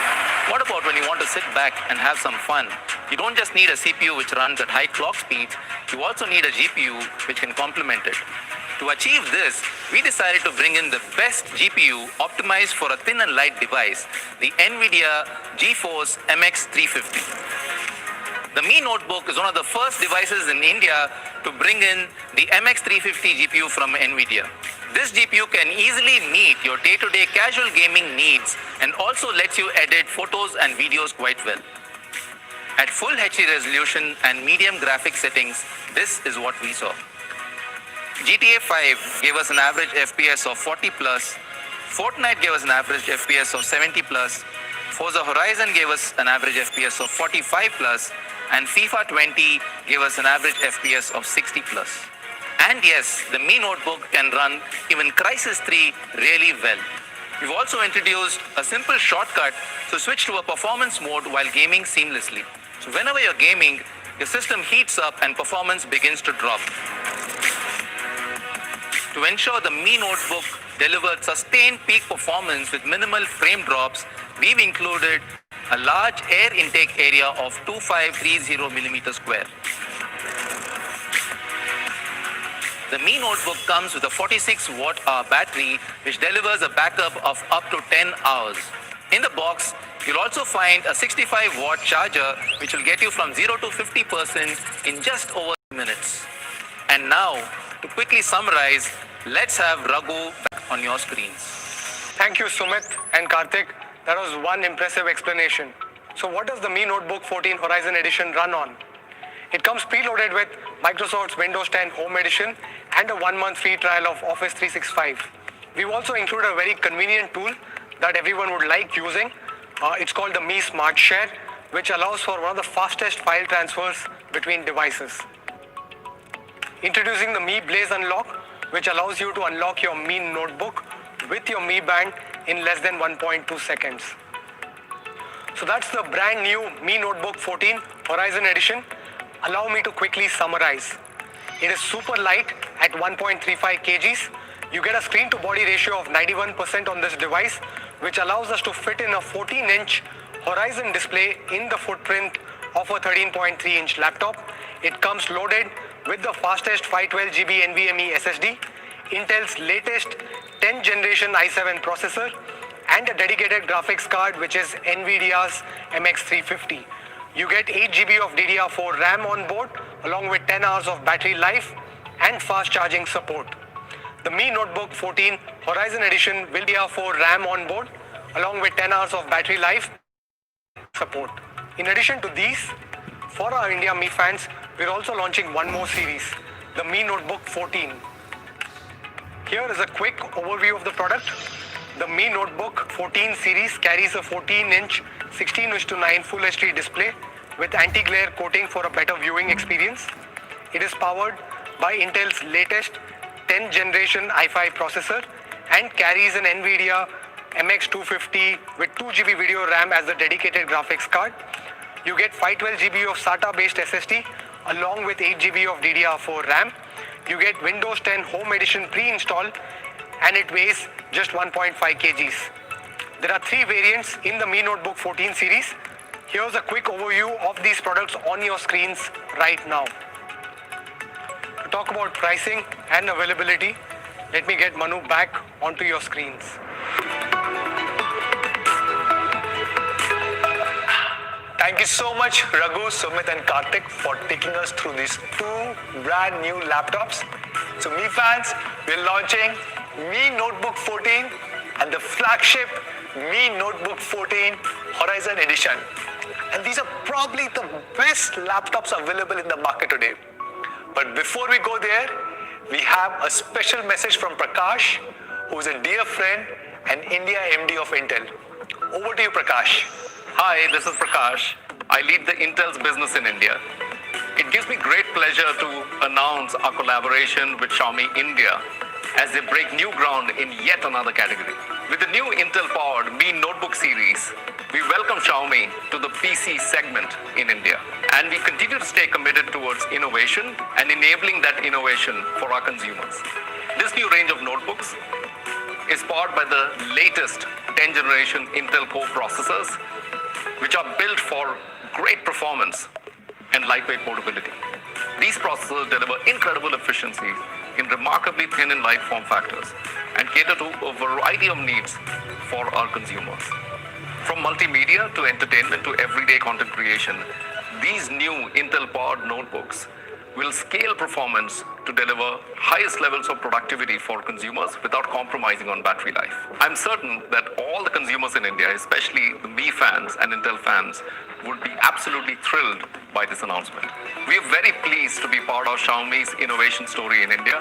What about when you want to sit back and have some fun? You don't just need a CPU which runs at high clock speeds, you also need a GPU which can complement it. To achieve this, we decided to bring in the best GPU optimized for a thin and light device, the NVIDIA GeForce MX 350. The Mi Notebook is one of the first devices in India to bring in the MX 350 GPU from NVIDIA. This GPU can easily meet your day-to-day casual gaming needs and also lets you edit photos and videos quite well. At full HD resolution and medium graphic settings, this is what we saw. GTA 5 gave us an average FPS of 40 plus, Fortnite gave us an average FPS of 70 plus, Forza Horizon gave us an average FPS of 45 plus, and FIFA 20 gave us an average FPS of 60 plus. And yes, the Mi Notebook can run even Crysis 3 really well. We've also introduced a simple shortcut to switch to a performance mode while gaming seamlessly. So whenever you're gaming, your system heats up and performance begins to drop. To ensure the Mi Notebook delivered sustained peak performance with minimal frame drops, we've included a large air intake area of 2530 millimeter square. The Mi Notebook comes with a 46 watt-hour battery, which delivers a backup of up to 10 hours. In the box, you'll also find a 65 watt charger, which will get you from 0 to 50% in just over minutes. And now, to quickly summarize, let's have Raghu back on your screens. Thank you, Sumit and Karthik. That was one impressive explanation. So what does the Mi Notebook 14 Horizon Edition run on? It comes preloaded with Microsoft's Windows 10 Home Edition and a 1-month free trial of Office 365. We've also included a very convenient tool that everyone would like using. It's called the Mi Smart Share, which allows for one of the fastest file transfers between devices. Introducing the Mi Blaze Unlock, which allows you to unlock your Mi Notebook with your Mi Band in less than 1.2 seconds. So that's the brand new Mi Notebook 14 Horizon Edition. Allow me to quickly summarize. It is super light at 1.35 kgs. You get a screen to body ratio of 91% on this device, which allows us to fit in a 14-inch Horizon display in the footprint of a 13.3-inch laptop. It comes loaded with the fastest 512 GB NVMe SSD, Intel's latest 10th generation i7 processor, and a dedicated graphics card, which is NVIDIA's MX 350. You get 8 GB of DDR4 RAM on board, along with 10 hours of battery life and fast charging support. The Mi Notebook 14 Horizon Edition will be a 4 RAM on board, along with 10 hours of battery life support. In addition to these, for our India Mi fans, we're also launching one more series, the Mi Notebook 14. Here is a quick overview of the product. The Mi Notebook 14 series carries a 14-inch 16:9 Full HD display with anti-glare coating for a better viewing experience. It is powered by Intel's latest 10th generation i5 processor and carries an NVIDIA MX250 with 2GB video RAM as the dedicated graphics card. You get 512GB of SATA-based SSD along with 8GB of DDR4 RAM. You get Windows 10 Home Edition pre-installed and it weighs just 1.5 kgs. There are 3 variants in the Mi Notebook 14 series. Here's a quick overview of these products on your screens right now. To talk about pricing and availability, let me get Manu back onto your screens. Thank you so much, Raghu, Sumit, and Karthik, for taking us through these 2 brand new laptops. So, Mi fans, we're launching Mi Notebook 14 and the flagship Mi Notebook 14 Horizon Edition. And these are probably the best laptops available in the market today. But before we go there, we have a special message from Prakash, who is a dear friend and India MD of Intel. Over to you, Prakash. Hi, this is Prakash. I lead the Intel's business in India. It gives me great pleasure to announce our collaboration with Xiaomi India as they break new ground in yet another category. With the new Intel-powered Mi Notebook series, we welcome Xiaomi to the PC segment in India. And we continue to stay committed towards innovation and enabling that innovation for our consumers. This new range of notebooks is powered by the latest 10th generation Intel Core processors, which are built for great performance and lightweight portability. These processors deliver incredible efficiency in remarkably thin and light form factors and cater to a variety of needs for our consumers. From multimedia to entertainment to everyday content creation, these new Intel-powered notebooks will scale performance to deliver highest levels of productivity for consumers without compromising on battery life. I'm certain that all the consumers in India, especially the Mi fans and Intel fans, would be absolutely thrilled by this announcement. We are very pleased to be part of Xiaomi's innovation story in India,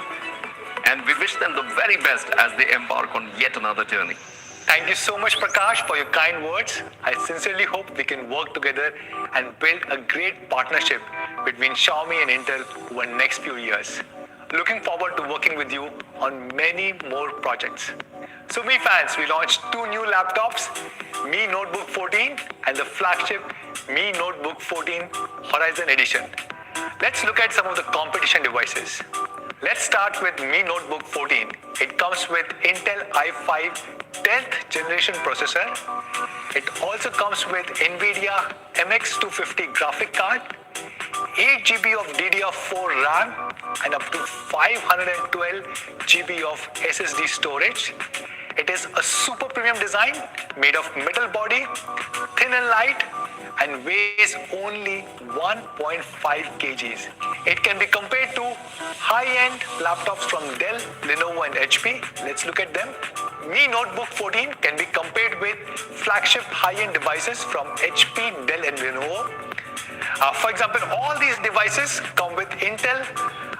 and we wish them the very best as they embark on yet another journey. Thank you so much, Prakash, for your kind words. I sincerely hope we can work together and build a great partnership between Xiaomi and Intel over the next few years. Looking forward to working with you on many more projects. So, Mi fans, we launched 2 new laptops, Mi Notebook 14 and the flagship Mi Notebook 14 Horizon Edition. Let's look at some of the competition devices. Let's start with Mi Notebook 14. It comes with Intel i5 10th generation processor. It also comes with NVIDIA MX250 graphic card, 8GB of DDR4 RAM, and up to 512 GB of SSD storage. It is a super premium design made of metal body, thin and light, and weighs only 1.5 kgs. It can be compared to high-end laptops from Dell, Lenovo, and HP. Let's look at them. Mi Notebook 14 can be compared with flagship high-end devices from HP, Dell, and Lenovo. For example, all these devices come with Intel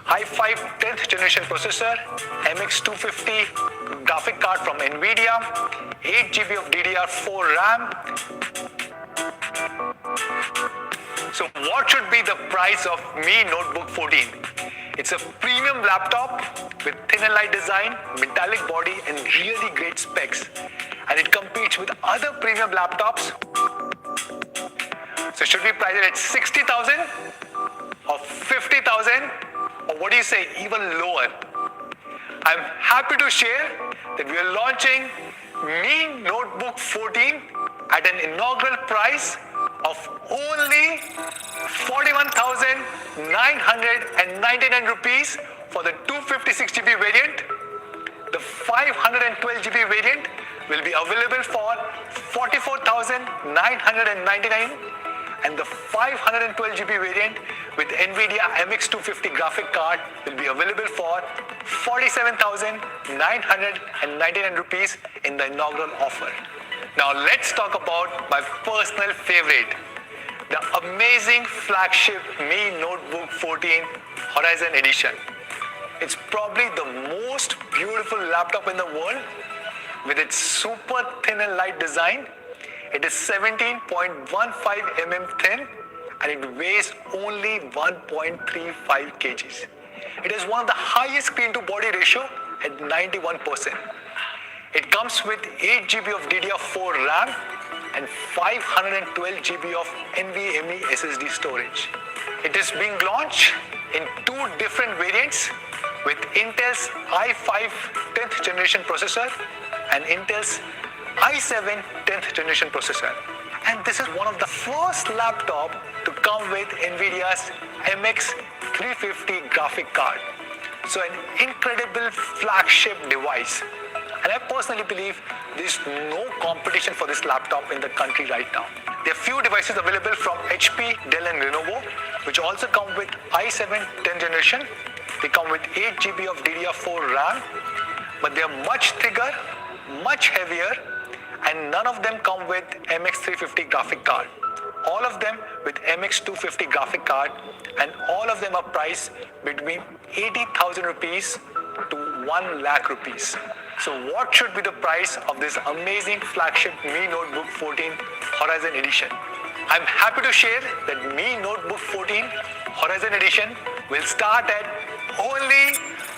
i5 10th generation processor, MX250 graphic card from NVIDIA, 8GB of DDR4 RAM. So what should be the price of Mi Notebook 14? It's a premium laptop with thin and light design, metallic body, and really great specs. And it competes with other premium laptops. So should we price it at 60,000 or 50,000? Or what do you say, even lower? I'm happy to share that we are launching Mi Notebook 14 at an inaugural price of only 41,999 rupees for the 256GB variant. The 512GB variant will be available for 44,999, and the 512GB variant with NVIDIA MX250 graphic card will be available for 47,999 rupees in the inaugural offer. Now let's talk about my personal favorite, the amazing flagship Mi Notebook 14 Horizon Edition. It's probably the most beautiful laptop in the world with its super thin and light design. It is 17.15 mm thin and it weighs only 1.35 kgs. It has one of the highest screen to body ratio at 91%. It comes with 8 GB of DDR4 RAM and 512 GB of NVMe SSD storage. It is being launched in 2 different variants with Intel's i5 10th generation processor and Intel's i7 10th generation processor. And this is one of the first laptop to come with NVIDIA's MX350 graphic card. So an incredible flagship device. And I personally believe there's no competition for this laptop in the country right now. There are few devices available from HP, Dell and Lenovo, which also come with i7 10th generation. They come with 8 GB of DDR4 RAM, but they are much thicker, much heavier, and none of them come with MX350 graphic card. All of them with MX250 graphic card, and all of them are priced between 80,000 rupees to 1 lakh rupees. So what should be the price of this amazing flagship Mi Notebook 14 Horizon Edition? I'm happy to share that Mi Notebook 14 Horizon Edition will start at only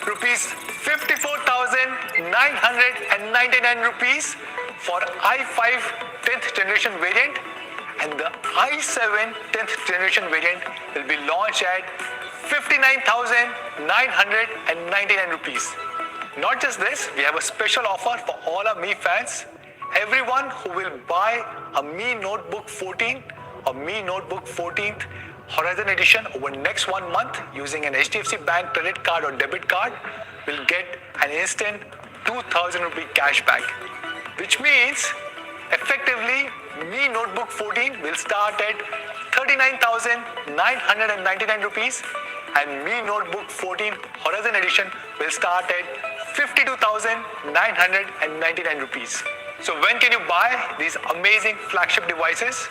rupees 54,999 rupees for i5 10th generation variant, and the i7 10th generation variant will be launched at 59,999 rupees. Not just this, we have a special offer for all our Mi fans. Everyone who will buy a Mi Notebook 14 or Mi Notebook 14th Horizon Edition over next 1 month using an HDFC Bank credit card or debit card will get an instant 2,000 rupee cashback, which means effectively Mi Notebook 14 will start at 39,999 rupees and Mi Notebook 14 Horizon Edition will start at 52,999 rupees. So when can you buy these amazing flagship devices?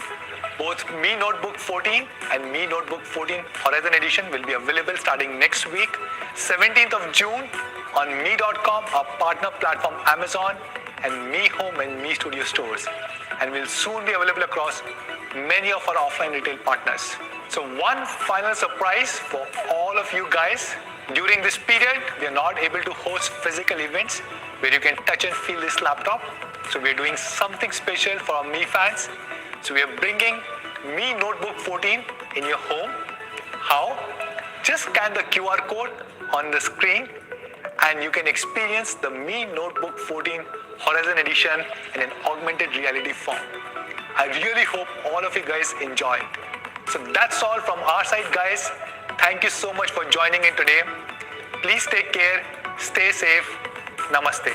Both Mi Notebook 14 and Mi Notebook 14 Horizon Edition will be available starting next week, 17th of June on Mi.com, our partner platform Amazon, and Mi Home and Mi Studio stores, and will soon be available across many of our offline retail partners. So one final surprise for all of you guys. During this period, we are not able to host physical events where you can touch and feel this laptop. So we are doing something special for our Mi fans. So we are bringing Mi Notebook 14 in your home. How? Just scan the QR code on the screen and you can experience the Mi Notebook 14 Horizon Edition in an augmented reality form. I really hope all of you guys enjoy it. So that's all from our side, guys. Thank you so much for joining in today. Please take care, stay safe. Namaste.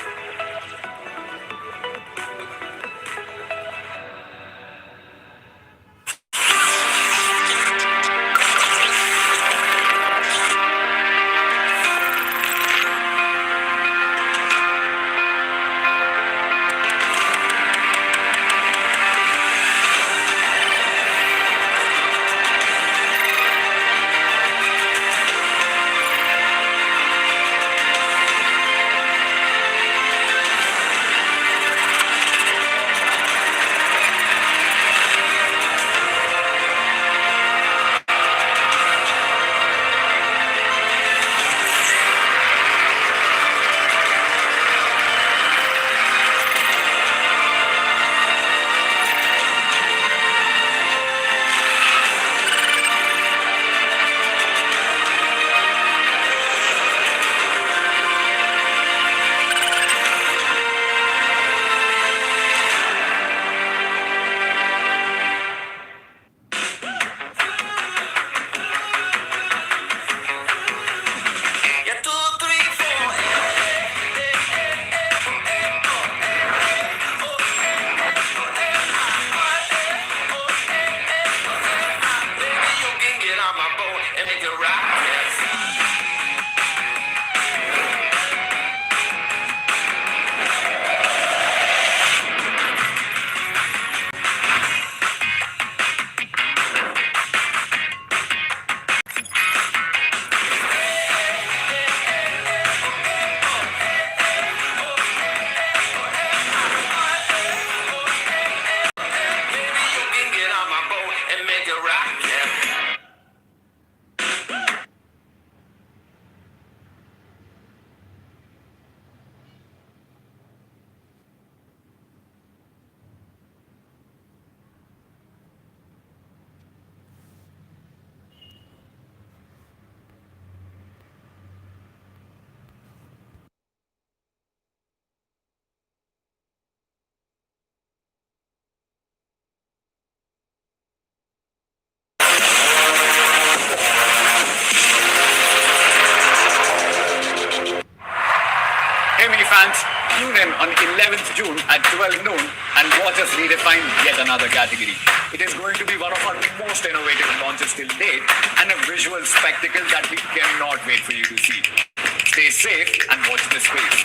fans, tune in on 11th June at 12 noon and watch us redefine yet another category. It is going to be one of our most innovative launches till date and a visual spectacle that we cannot wait for you to see. Stay safe and watch this space.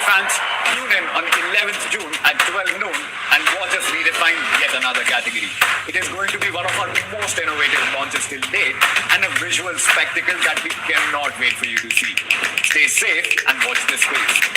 Fans, tune in on 11th June at 12 noon and watch us redefine yet another category. It is going to be one of our most innovative launches till date and a visual spectacle that we cannot wait for you to see. Stay safe and watch this space.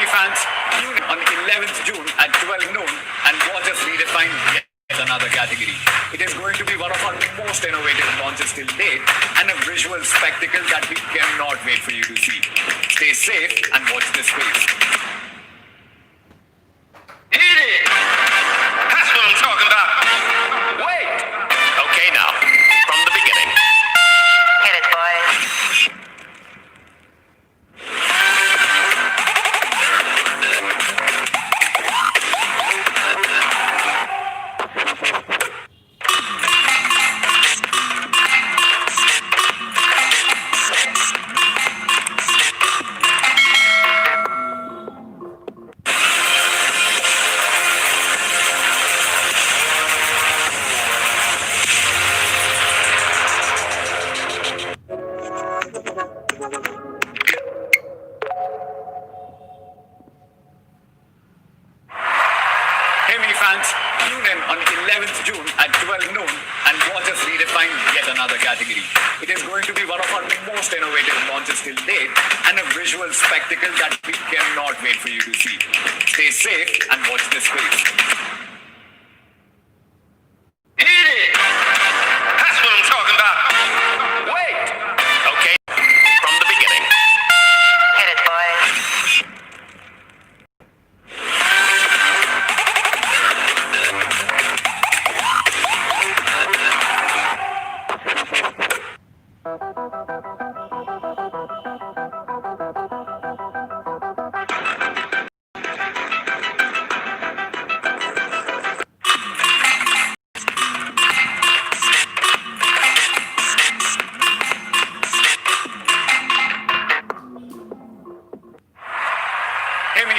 Fans, tune in on 11th June at 12 noon and watch us redefine yet another category. It is going to be one of our most innovative launches till date and a visual spectacle that we cannot wait for you to see. Stay safe and watch this space. Hit it! That's what I'm talking about. Wait! Okay, now, from the beginning. Hit it, boys. Fans, tune in on 11th June at 12 noon and watch us redefine yet another category. It is going to be one of our most innovative launches till date and a visual spectacle that we cannot wait for you to see. Stay safe and watch this space. Hit it! That's what I'm talking about. Wait! Okay, from the beginning. Hit it, boys.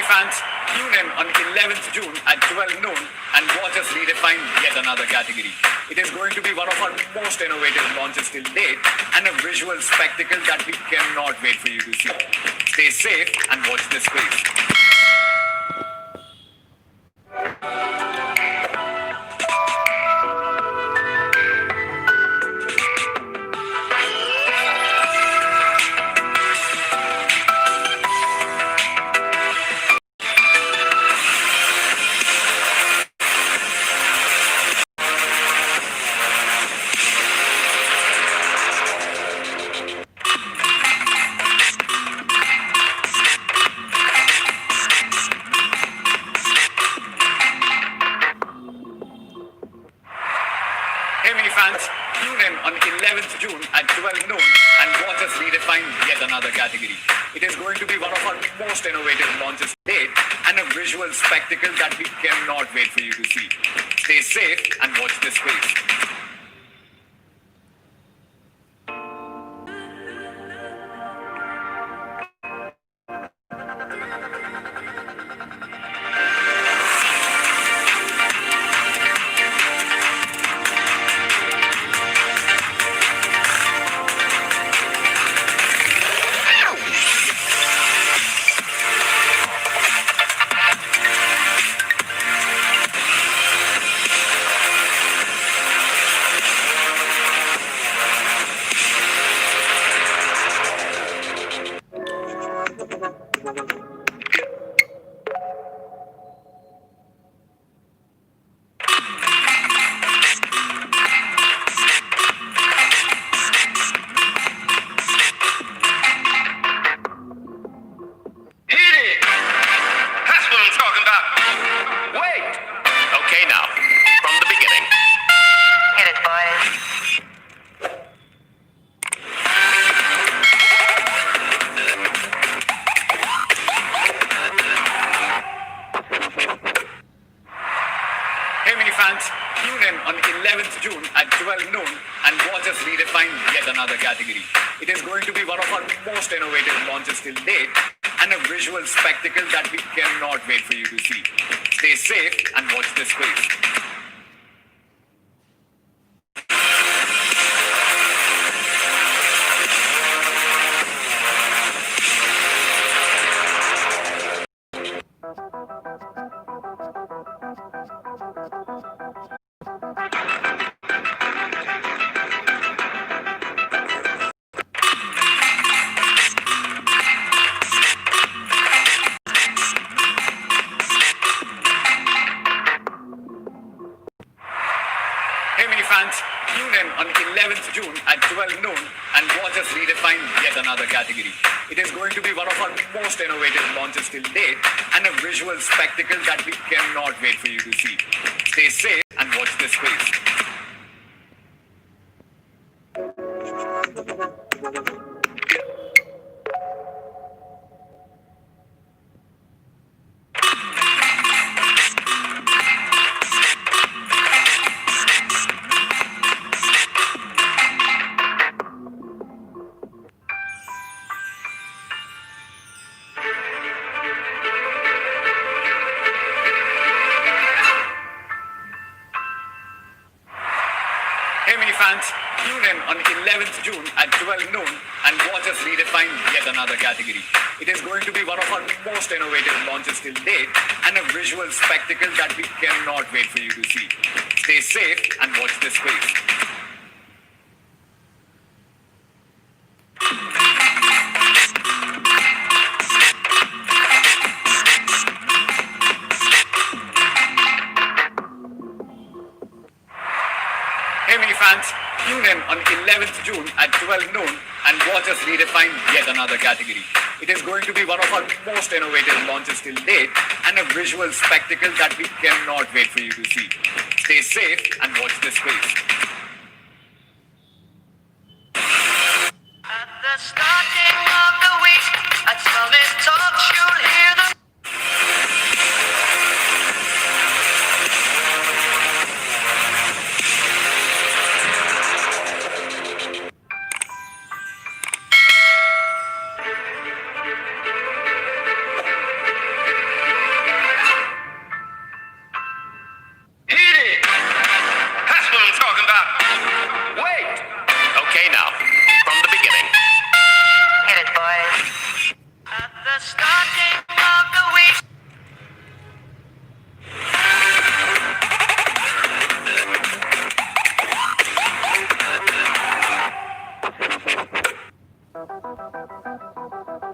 Fans, tune in on 11th June at 12 noon and watch us redefine yet another category. It is going to be one of our most innovative launches till date and a visual spectacle that we cannot wait for you to see. Stay safe and watch this space. 11th June at 12 noon and watch us redefine yet another category. It is going to be one of our most innovative launches to date and a visual spectacle that we cannot wait for you to see. Stay safe and watch this space. Okay, now, from the beginning. Hit it, boys. Hey mini fans, tune in on 11th June at 12 noon and watch us redefine yet another category. It is going to be one of our most innovative launches till date and a visual spectacle that we cannot wait for you to see. Stay safe and watch this space. Hey mini fans, tune in on 11th June at 12 noon and watch us redefine yet another category. It is going to be one of our most innovative launches till date and a visual spectacle that we cannot wait for you to see. Stay safe and watch this space. Hey mini fans, tune in on 11th June at 12 noon and watch us redefine yet another category. It is going to be one of our most innovative launches till date and a visual spectacle that we cannot wait for you to see. Stay safe and watch this space. Hey mini fans, tune in on 11th June at 12 noon and watch us redefine yet another category. It is going to be one of our most innovative launches till date and a visual spectacle that we cannot wait for you to see. Stay safe and watch this space. At the starting of the week,